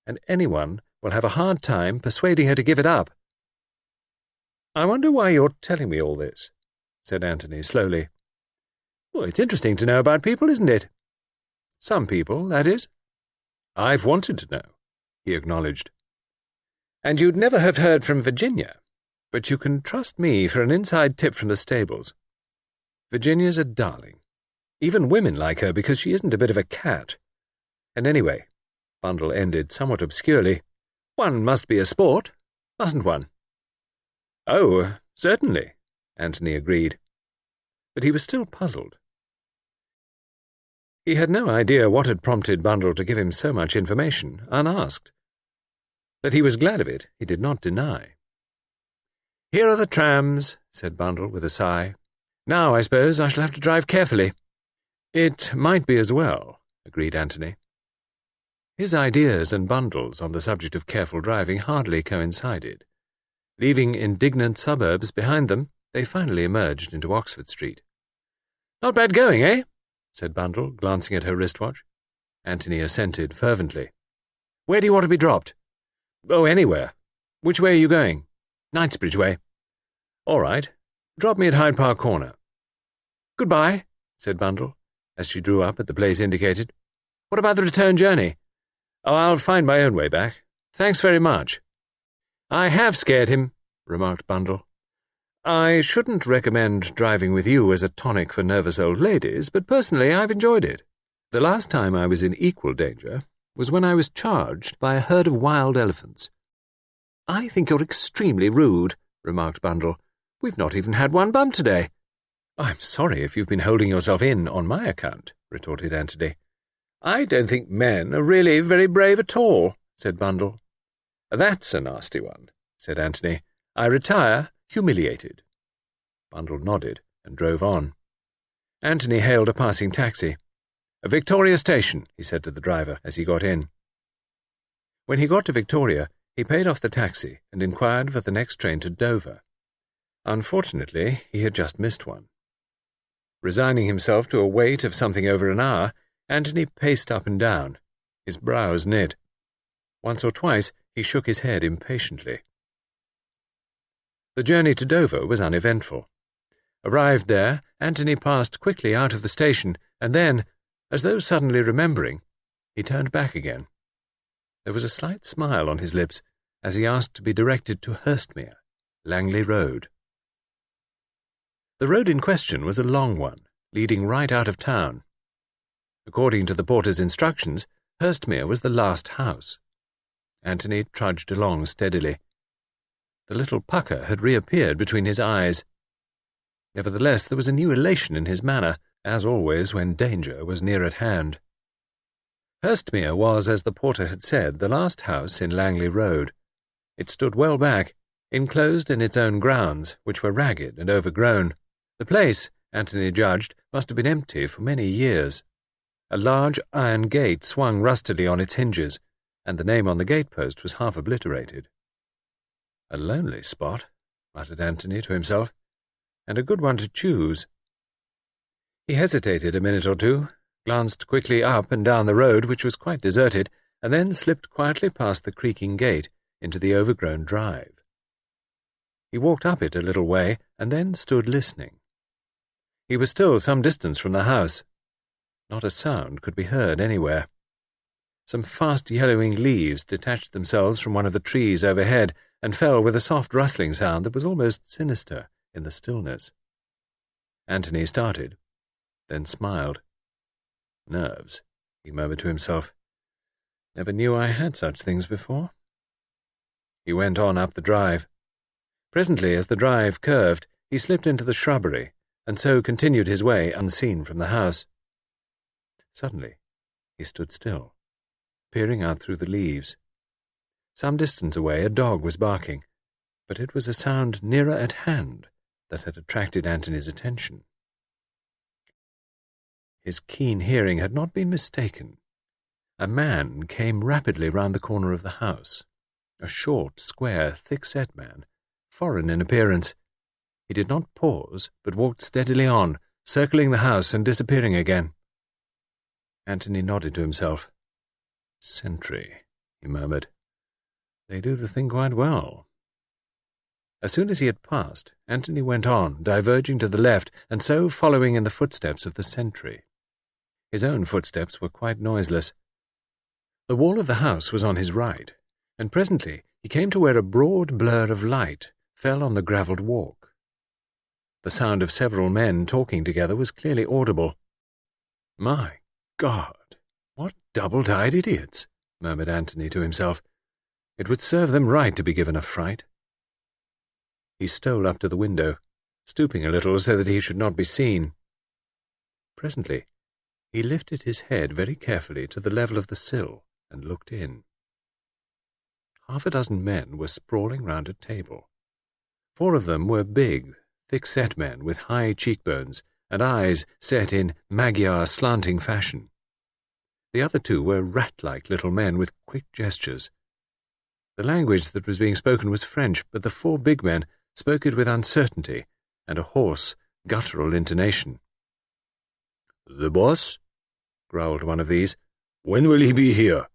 and anyone will have a hard time persuading her to give it up." "I wonder why you're telling me all this," said Anthony slowly. "Well, it's interesting to know about people, isn't it?" Some people, that is. I've wanted to know, he acknowledged. And you'd never have heard from Virginia, but you can trust me for an inside tip from the stables. Virginia's a darling. Even women like her because she isn't a bit of a cat. And anyway, Bundle ended somewhat obscurely, one must be a sport, mustn't one? Oh, certainly, Anthony agreed. But he was still puzzled. He had no idea what had prompted Bundle to give him so much information, unasked. That he was glad of it, he did not deny. "Here are the trams," said Bundle with a sigh. "Now, I suppose, I shall have to drive carefully." "It might be as well," agreed Anthony. His ideas and Bundle's on the subject of careful driving hardly coincided. Leaving indignant suburbs behind them, they finally emerged into Oxford Street. "Not bad going, eh?" said Bundle, glancing at her wristwatch. Anthony assented fervently. "Where do you want to be dropped?" "Oh, anywhere. Which way are you going?" "Knightsbridge way." "All right. Drop me at Hyde Park Corner." "Goodbye," said Bundle, as she drew up at the place indicated. "What about the return journey?" "Oh, I'll find my own way back. Thanks very much." "I have scared him," remarked Bundle. "I shouldn't recommend driving with you as a tonic for nervous old ladies, but personally I've enjoyed it. The last time I was in equal danger was when I was charged by a herd of wild elephants." "I think you're extremely rude," remarked Bundle. "We've not even had one bump today." "I'm sorry if you've been holding yourself in on my account," retorted Anthony. "I don't think men are really very brave at all," said Bundle. "That's a nasty one," said Anthony. "I retire humiliated." Bundle nodded and drove on. Anthony hailed a passing taxi. "Victoria Station," he said to the driver as he got in. When he got to Victoria, he paid off the taxi and inquired for the next train to Dover. Unfortunately, he had just missed one. Resigning himself to a wait of something over an hour, Anthony paced up and down, his brows knit. Once or twice he shook his head impatiently. The journey to Dover was uneventful. Arrived there, Anthony passed quickly out of the station, and then, as though suddenly remembering, he turned back again. There was a slight smile on his lips as he asked to be directed to Hurstmere, Langley Road. The road in question was a long one, leading right out of town. According to the porter's instructions, Hurstmere was the last house. Anthony trudged along steadily. The little pucker had reappeared between his eyes. Nevertheless, there was a new elation in his manner, as always when danger was near at hand. Hurstmere was, as the porter had said, the last house in Langley Road. It stood well back, enclosed in its own grounds, which were ragged and overgrown. The place, Anthony judged, must have been empty for many years. A large iron gate swung rustily on its hinges, and the name on the gatepost was half obliterated. "A lonely spot," muttered Anthony to himself, "and a good one to choose." He hesitated a minute or two, glanced quickly up and down the road, which was quite deserted, and then slipped quietly past the creaking gate into the overgrown drive. He walked up it a little way, and then stood listening. He was still some distance from the house. Not a sound could be heard anywhere. Some fast yellowing leaves detached themselves from one of the trees overhead and fell with a soft rustling sound that was almost sinister in the stillness. Anthony started, then smiled. "Nerves," he murmured to himself. "Never knew I had such things before." He went on up the drive. Presently, as the drive curved, he slipped into the shrubbery, and so continued his way unseen from the house. Suddenly, he stood still, peering out through the leaves. Some distance away a dog was barking, but it was a sound nearer at hand that had attracted Anthony's attention. His keen hearing had not been mistaken. A man came rapidly round the corner of the house, a short, square, thick-set man, foreign in appearance. He did not pause, but walked steadily on, circling the house and disappearing again. Anthony nodded to himself. "Sentry," he murmured. "They do the thing quite well." As soon as he had passed, Anthony went on, diverging to the left, and so following in the footsteps of the sentry. His own footsteps were quite noiseless. The wall of the house was on his right, and presently he came to where a broad blur of light fell on the gravelled walk. The sound of several men talking together was clearly audible. "My God, what double-dyed idiots!" murmured Anthony to himself. "It would serve them right to be given a fright." He stole up to the window, stooping a little so that he should not be seen. Presently, he lifted his head very carefully to the level of the sill and looked in. Half a dozen men were sprawling round a table. 4 of them were big, thick-set men with high cheekbones and eyes set in Magyar slanting fashion. The other 2 were rat-like little men with quick gestures. The language that was being spoken was French, but the 4 big men spoke it with uncertainty and a hoarse, guttural intonation. "The boss?" growled one of these. "When will he be here?"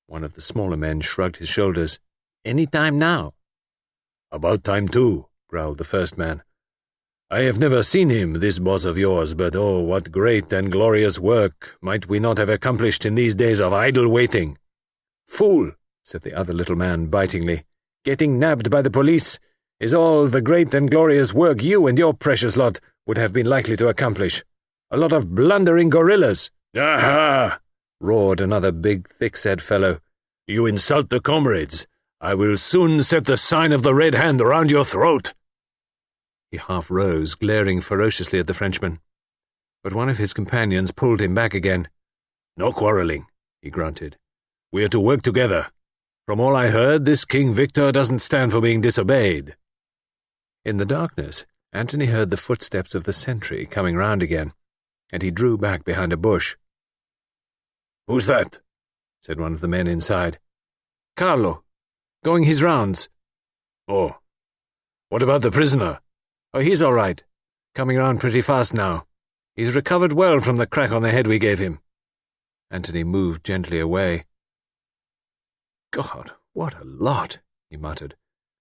One of the smaller men shrugged his shoulders. "Any time now." "About time too," growled the first man. "I have never seen him, this boss of yours, but oh, what great and glorious work might we not have accomplished in these days of idle waiting." "Fool," said the other little man bitingly. "Getting nabbed by the police is all the great and glorious work you and your precious lot would have been likely to accomplish. A lot of blundering gorillas." "Aha!" roared another big, thick-set fellow. "You insult the comrades. I will soon set the sign of the red hand around your throat." He half rose, glaring ferociously at the Frenchman. But one of his companions pulled him back again. "No quarrelling," he grunted. "We are to work together. From all I heard, this King Victor doesn't stand for being disobeyed." In the darkness, Anthony heard the footsteps of the sentry coming round again, and he drew back behind a bush. "Who's that?" said one of the men inside. "Carlo, going his rounds." "Oh. What about the prisoner?" "Oh, he's all right. Coming round pretty fast now. He's recovered well from the crack on the head we gave him." Anthony moved gently away. "God, what a lot," he muttered.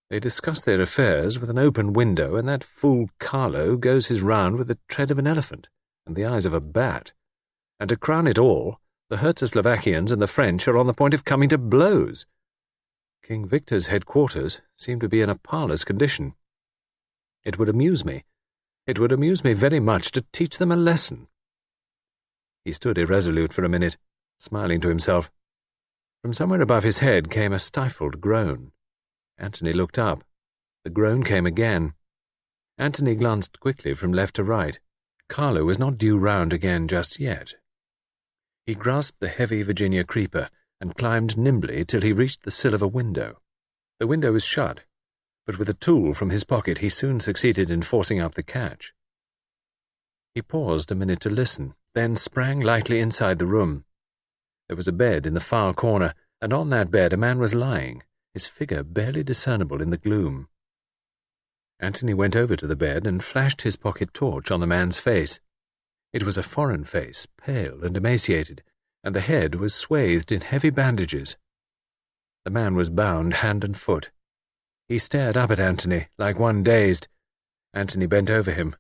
"They discuss their affairs with an open window, and that fool Carlo goes his round with the tread of an elephant and the eyes of a bat. And to crown it all, the Hertoslovakians and the French are on the point of coming to blows. King Victor's headquarters seem to be in a parlous condition. It would amuse me very much to teach them a lesson." He stood irresolute for a minute, smiling to himself. From somewhere above his head came a stifled groan. Anthony looked up. The groan came again. Anthony glanced quickly from left to right. Carlo was not due round again just yet. He grasped the heavy Virginia creeper and climbed nimbly till he reached the sill of a window. The window was shut, but with a tool from his pocket he soon succeeded in forcing up the catch. He paused a minute to listen, then sprang lightly inside the room. There was a bed in the far corner, and on that bed a man was lying, his figure barely discernible in the gloom. Anthony went over to the bed and flashed his pocket torch on the man's face. It was a foreign face, pale and emaciated, and the head was swathed in heavy bandages. The man was bound hand and foot. He stared up at Anthony like one dazed. Anthony bent over him,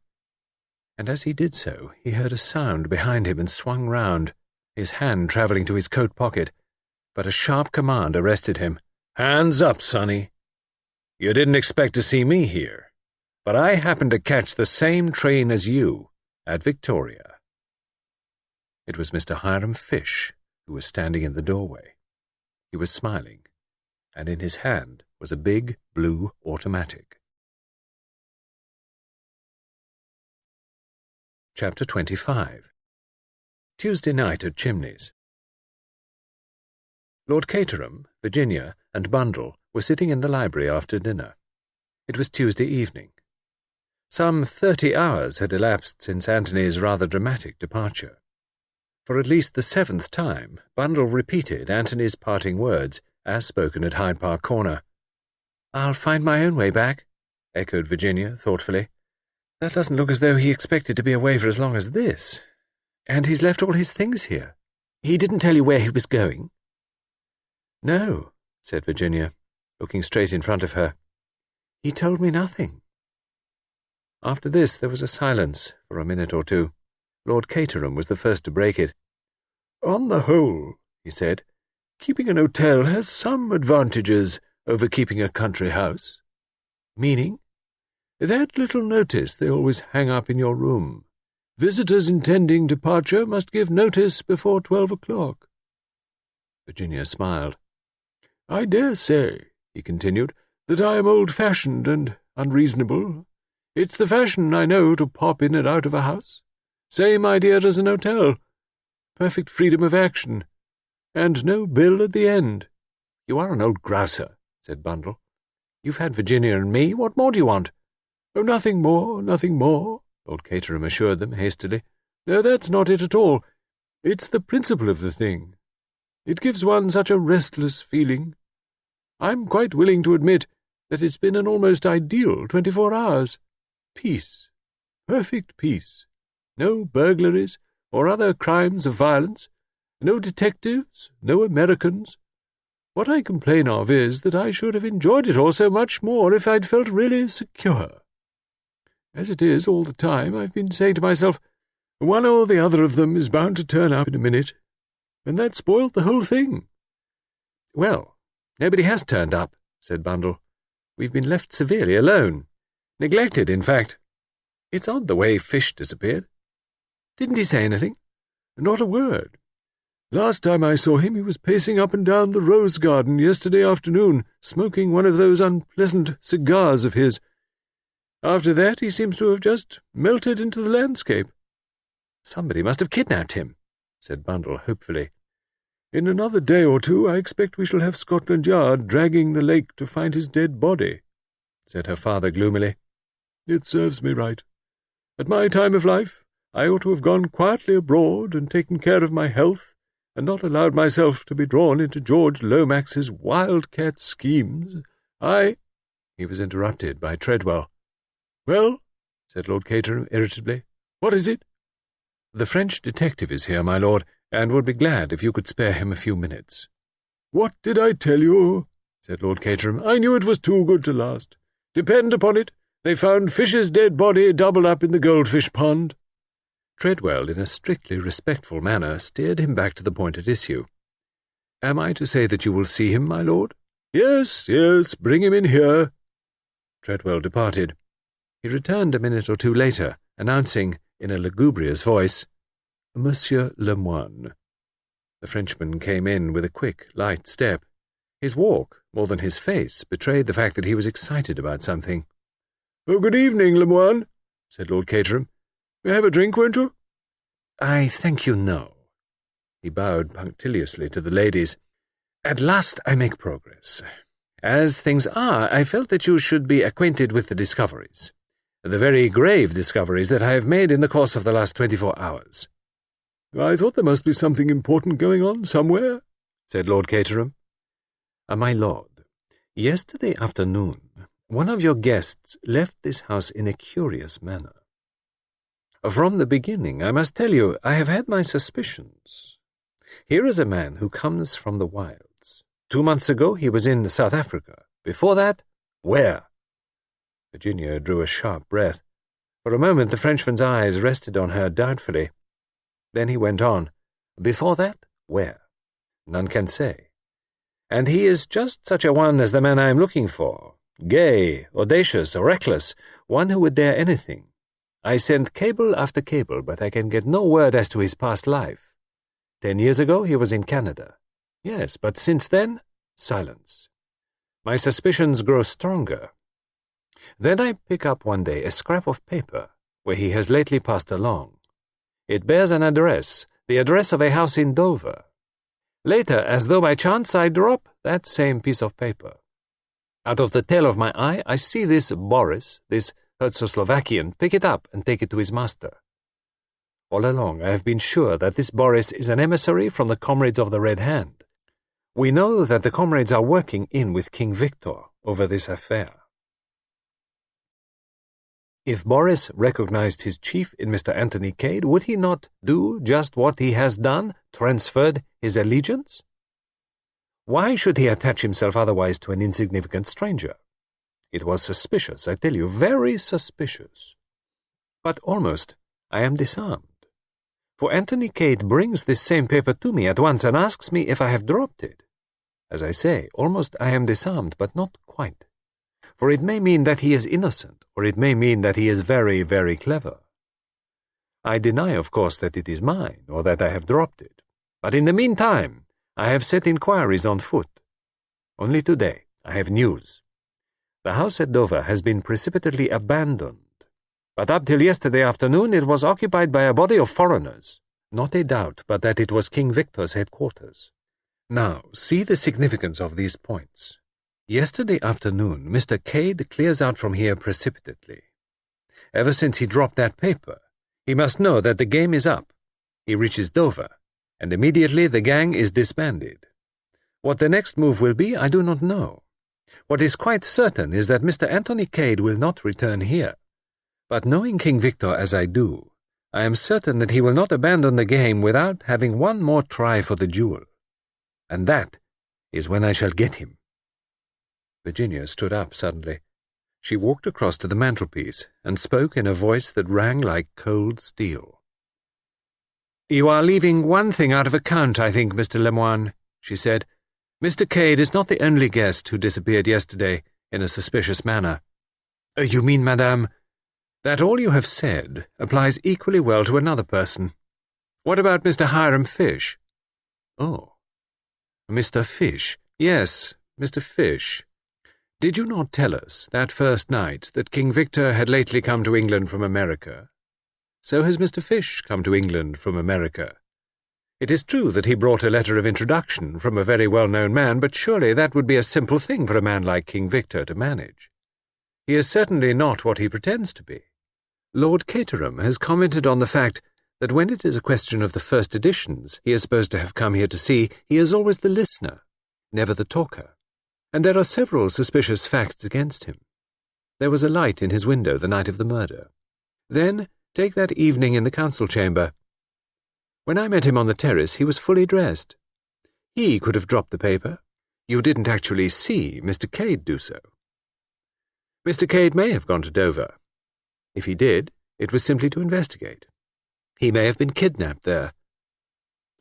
and as he did so he heard a sound behind him and swung round, his hand travelling to his coat pocket, but a sharp command arrested him. "Hands up, sonny. You didn't expect to see me here, but I happened to catch the same train as you at Victoria." It was Mr. Hiram Fish who was standing in the doorway. He was smiling, and in his hand was a big blue automatic. Chapter 25. Tuesday night at Chimneys. Lord Caterham, Virginia, and Bundle were sitting in the library after dinner. It was Tuesday evening. Some 30 hours had elapsed since Anthony's rather dramatic departure. For at least the 7th time, Bundle repeated Anthony's parting words, as spoken at Hyde Park Corner. "I'll find my own way back," echoed Virginia thoughtfully. "That doesn't look as though he expected to be away for as long as this. And he's left all his things here. He didn't tell you where he was going?" "No," said Virginia, looking straight in front of her. "He told me nothing." After this there was a silence for a minute or two. Lord Caterham was the first to break it. "On the whole," he said, "keeping an hotel has some advantages over keeping a country house." "Meaning?" "That little notice they always hang up in your room. Visitors intending departure must give notice before 12 o'clock. Virginia smiled. "I dare say," he continued, "that I am old-fashioned and unreasonable. It's the fashion, I know, to pop in and out of a house. Same idea as an hotel. Perfect freedom of action. And no bill at the end." "You are an old grouser," said Bundle. "You've had Virginia and me. What more do you want?" "Oh, nothing more, nothing more," Lord Caterham assured them hastily. "No, that's not it at all. It's the principle of the thing. It gives one such a restless feeling. I'm quite willing to admit that it's been an almost ideal 24 hours. Peace. Perfect peace. No burglaries or other crimes of violence. No detectives, no Americans. What I complain of is that I should have enjoyed it all so much more if I'd felt really secure. As it is, all the time I've been saying to myself, one or the other of them is bound to turn up in a minute, and that spoilt the whole thing." "Well, nobody has turned up," said Bundle. "We've been left severely alone. Neglected, in fact. It's odd the way Fish disappeared." "Didn't he say anything?" "Not a word. Last time I saw him he was pacing up and down the rose garden yesterday afternoon, smoking one of those unpleasant cigars of his. After that he seems to have just melted into the landscape." "Somebody must have kidnapped him," said Bundle hopefully. "In another day or two I expect we shall have Scotland Yard dragging the lake to find his dead body," said her father gloomily. "It serves me right. At my time of life I ought to have gone quietly abroad and taken care of my health, and not allowed myself to be drawn into George Lomax's wildcat schemes. He was interrupted by Treadwell. "Well," said Lord Caterham irritably, "what is it?" "The French detective is here, my lord, and would be glad if you could spare him a few minutes." "What did I tell you?" said Lord Caterham. "I knew it was too good to last. Depend upon it, they found Fish's dead body doubled up in the goldfish pond." Treadwell, in a strictly respectful manner, steered him back to the point at issue. "Am I to say that you will see him, my lord?" Yes, bring him in here." Treadwell departed. He returned a minute or two later, announcing, in a lugubrious voice, "Monsieur Lemoine." The Frenchman came in with a quick, light step. His walk, more than his face, betrayed the fact that he was excited about something. "Oh, good evening, Lemoine," said Lord Caterham. "You have a drink, won't you?" "I thank you, no." He bowed punctiliously to the ladies. "At last I make progress. As things are, I felt that you should be acquainted with the discoveries. The very grave discoveries that I have made in the course of the last 24 hours. "I thought there must be something important going on somewhere," said Lord Caterham. "My lord, yesterday afternoon one of your guests left this house in a curious manner. From the beginning, I must tell you, I have had my suspicions. Here is a man who comes from the wilds. 2 months ago he was in South Africa. Before that, where?" Virginia drew a sharp breath. For a moment the Frenchman's eyes rested on her doubtfully. Then he went on. "Before that, where? None can say. And he is just such a one as the man I am looking for. Gay, audacious, reckless, one who would dare anything. I sent cable after cable, but I can get no word as to his past life. 10 years ago he was in Canada. Yes, but since then, silence. My suspicions grow stronger. Then I pick up one day a scrap of paper where he has lately passed along. It bears an address, the address of a house in Dover. Later, as though by chance, I drop that same piece of paper. Out of the tail of my eye, I see this Boris, this Czechoslovakian, pick it up and take it to his master. All along I have been sure that this Boris is an emissary from the Comrades of the Red Hand. We know that the Comrades are working in with King Victor over this affair. If Boris recognized his chief in Mr. Anthony Cade, would he not do just what he has done, transferred his allegiance? Why should he attach himself otherwise to an insignificant stranger? It was suspicious, I tell you, very suspicious. But almost I am disarmed. For Anthony Cade brings this same paper to me at once and asks me if I have dropped it. As I say, almost I am disarmed, but not quite. For it may mean that he is innocent, or it may mean that he is very, very clever. I deny, of course, that it is mine, or that I have dropped it. But in the meantime, I have set inquiries on foot. Only today I have news. The house at Dover has been precipitately abandoned, but up till yesterday afternoon it was occupied by a body of foreigners. Not a doubt but that it was King Victor's headquarters. Now, see the significance of these points. Yesterday afternoon, Mr. Cade clears out from here precipitately. Ever since he dropped that paper, he must know that the game is up. He reaches Dover, and immediately the gang is disbanded. What the next move will be, I do not know. What is quite certain is that Mr. Anthony Cade will not return here. But knowing King Victor as I do, I am certain that he will not abandon the game without having one more try for the jewel. And that is when I shall get him. Virginia stood up suddenly. She walked across to the mantelpiece and spoke in a voice that rang like cold steel. "You are leaving one thing out of account, I think, Mr. Lemoine," she said. "Mr. Cade is not the only guest who disappeared yesterday in a suspicious manner." "You mean, madame, that all you have said applies equally well to another person. What about Mr. Hiram Fish?" "Oh, Mr. Fish. Yes, Mr. Fish. Did you not tell us that first night that King Victor had lately come to England from America? So has Mr. Fish come to England from America. It is true that he brought a letter of introduction from a very well-known man, but surely that would be a simple thing for a man like King Victor to manage. He is certainly not what he pretends to be. Lord Caterham has commented on the fact that when it is a question of the first editions he is supposed to have come here to see, he is always the listener, never the talker. And there are several suspicious facts against him. There was a light in his window the night of the murder. Then, take that evening in the council chamber. When I met him on the terrace, he was fully dressed. He could have dropped the paper. You didn't actually see Mr. Cade do so. Mr. Cade may have gone to Dover. If he did, it was simply to investigate. He may have been kidnapped there.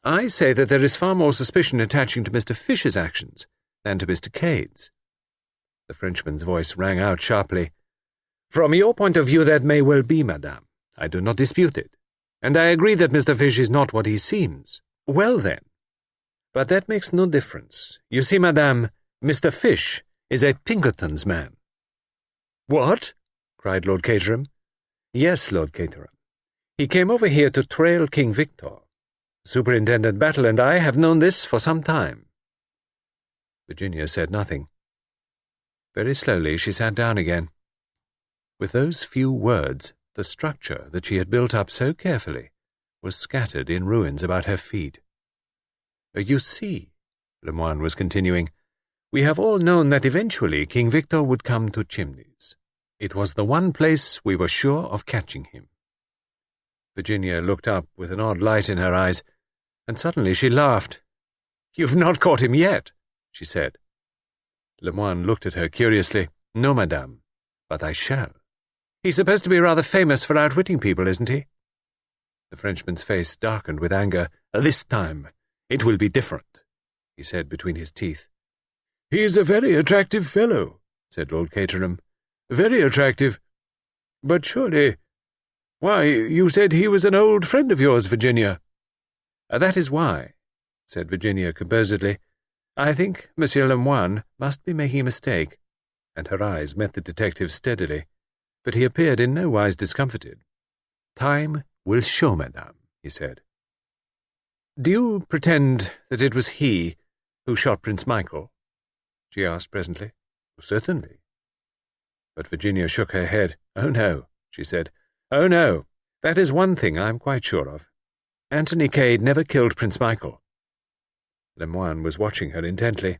I say that there is far more suspicion attaching to Mr. Fish's actions than to Mr. Cade's." The Frenchman's voice rang out sharply. "From your point of view that may well be, madame. I do not dispute it. And I agree that Mr. Fish is not what he seems. Well then. But that makes no difference. You see, madame, Mr. Fish is a Pinkerton's man." "What?" cried Lord Caterham. "Yes, Lord Caterham. He came over here to trail King Victor. Superintendent Battle and I have known this for some time." Virginia said nothing. Very slowly she sat down again. With those few words, the structure that she had built up so carefully was scattered in ruins about her feet. "You see," Lemoine was continuing, "we have all known that eventually King Victor would come to Chimneys. It was the one place we were sure of catching him." Virginia looked up with an odd light in her eyes, and suddenly she laughed. "You've not caught him yet," she said. Lemoine looked at her curiously. "No, madame, but I shall. He's supposed to be rather famous for outwitting people, isn't he?" The Frenchman's face darkened with anger. "This time it will be different," he said between his teeth. "He's a very attractive fellow," said Lord Caterham. "Very attractive. But surely— Why, you said he was an old friend of yours, Virginia." "That is why," said Virginia composedly. "I think Monsieur Lemoine must be making a mistake," and her eyes met the detective steadily, but he appeared in no wise discomfited. "Time will show, madame," he said. "Do you pretend that it was he who shot Prince Michael?" she asked presently. "Certainly." But Virginia shook her head. "Oh, no," she said. "Oh, no. That is one thing I am quite sure of. Anthony Cade never killed Prince Michael." Lemoine was watching her intently.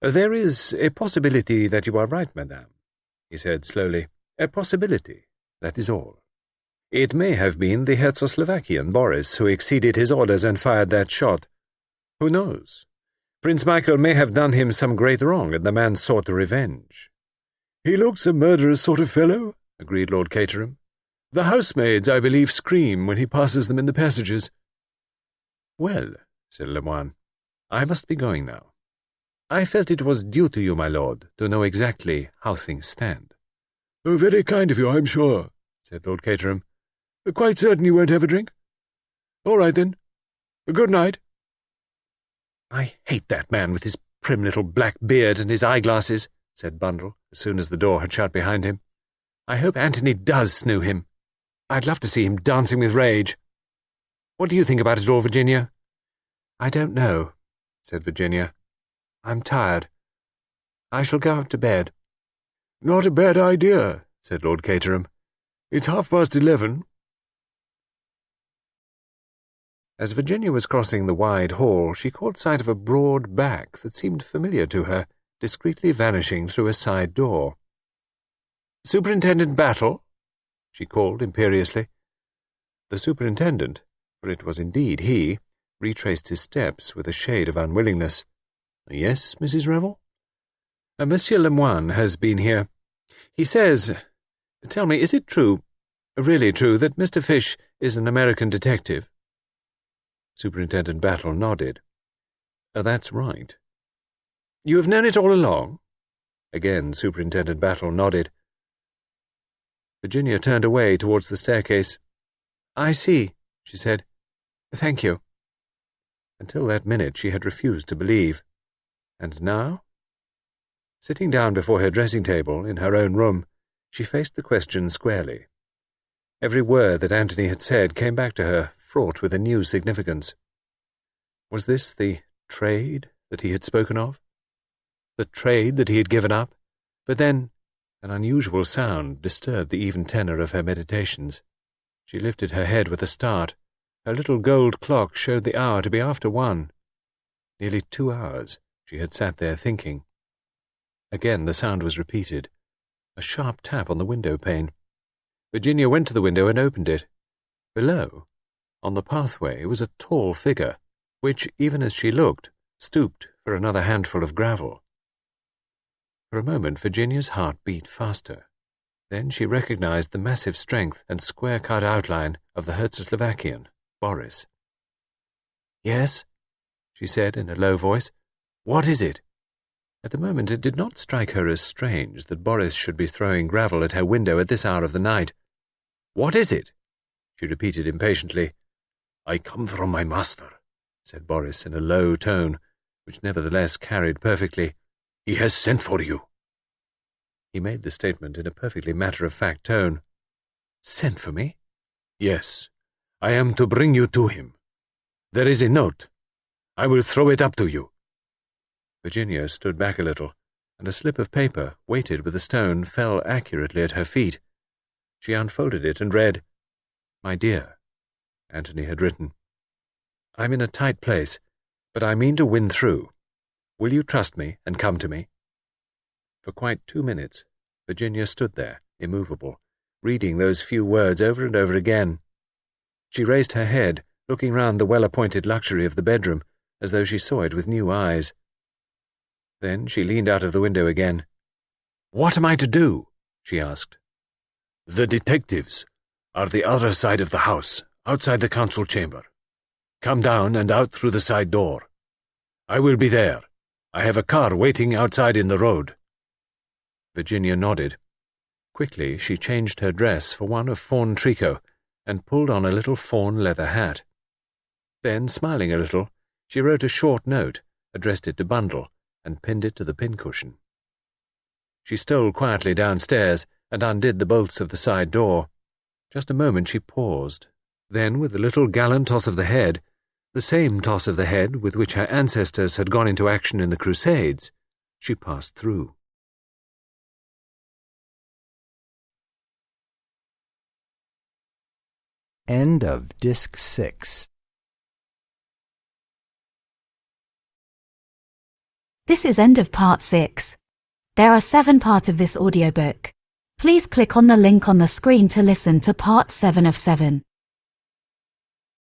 "There is a possibility that you are right, madame," he said slowly. "A possibility, that is all. It may have been the Czechoslovakian Boris who exceeded his orders and fired that shot. Who knows? Prince Michael may have done him some great wrong, and the man sought revenge." "He looks a murderous sort of fellow," agreed Lord Caterham. The housemaids, I believe, scream when he passes them in the passages. Well, said Lemoine, I must be going now. I felt it was due to you, my lord, to know exactly how things stand. Oh, very kind of you, I'm sure, said Lord Caterham. Quite certain you won't have a drink? All right, then. Good night. I hate that man with his prim little black beard and his eyeglasses, said Bundle, as soon as the door had shut behind him. I hope Anthony does snoo him. I'd love to see him dancing with rage. What do you think about it all, Virginia? I don't know, said Virginia. I'm tired. I shall go up to bed. Not a bad idea, said Lord Caterham. It's 11:30. As Virginia was crossing the wide hall, she caught sight of a broad back that seemed familiar to her, discreetly vanishing through a side door. Superintendent Battle? She called imperiously. The superintendent, for it was indeed he, retraced his steps with a shade of unwillingness. Yes, Mrs. Revel? Monsieur Lemoine has been here. He says— Tell me, is it true, really true, that Mr. Fish is an American detective? Superintendent Battle nodded. That's right. You have known it all along? Again, Superintendent Battle nodded. Virginia turned away towards the staircase. I see, she said. Thank you. Until that minute she had refused to believe. And now? Sitting down before her dressing table in her own room, she faced the question squarely. Every word that Anthony had said came back to her, fraught with a new significance. Was this the trade that he had spoken of? The trade that he had given up? But then an unusual sound disturbed the even tenor of her meditations. She lifted her head with a start. Her little gold clock showed the hour to be after 1. Nearly 2 hours she had sat there thinking. Again the sound was repeated, a sharp tap on the window pane. Virginia went to the window and opened it. Below, on the pathway, was a tall figure, which, even as she looked, stooped for another handful of gravel. For a moment Virginia's heart beat faster. Then she recognized the massive strength and square-cut outline of the Herzegovian, Boris. Yes, she said in a low voice. What is it? At the moment it did not strike her as strange that Boris should be throwing gravel at her window at this hour of the night. What is it? She repeated impatiently. I come from my master, said Boris in a low tone, which nevertheless carried perfectly. He has sent for you. He made the statement in a perfectly matter-of-fact tone. Sent for me? Yes. I am to bring you to him. There is a note. I will throw it up to you. Virginia stood back a little, and a slip of paper, weighted with a stone, fell accurately at her feet. She unfolded it and read, My dear, Anthony had written. I'm in a tight place, but I mean to win through. Will you trust me and come to me? For quite 2 minutes, Virginia stood there, immovable, reading those few words over and over again. She raised her head, looking round the well-appointed luxury of the bedroom, as though she saw it with new eyes. Then she leaned out of the window again. What am I to do? She asked. The detectives are the other side of the house, outside the council chamber. Come down and out through the side door. I will be there. I have a car waiting outside in the road. Virginia nodded. Quickly she changed her dress for one of fawn tricot and pulled on a little fawn leather hat. Then, smiling a little, she wrote a short note, addressed it to Bundle, and pinned it to the pincushion. She stole quietly downstairs and undid the bolts of the side door. Just a moment she paused. Then, with a little gallant toss of the head, the same toss of the head with which her ancestors had gone into action in the Crusades, she passed through. End of Disc 6. This is end of part 6. There are 7 parts of this audiobook. Please click on the link on the screen to listen to part 7 of 7.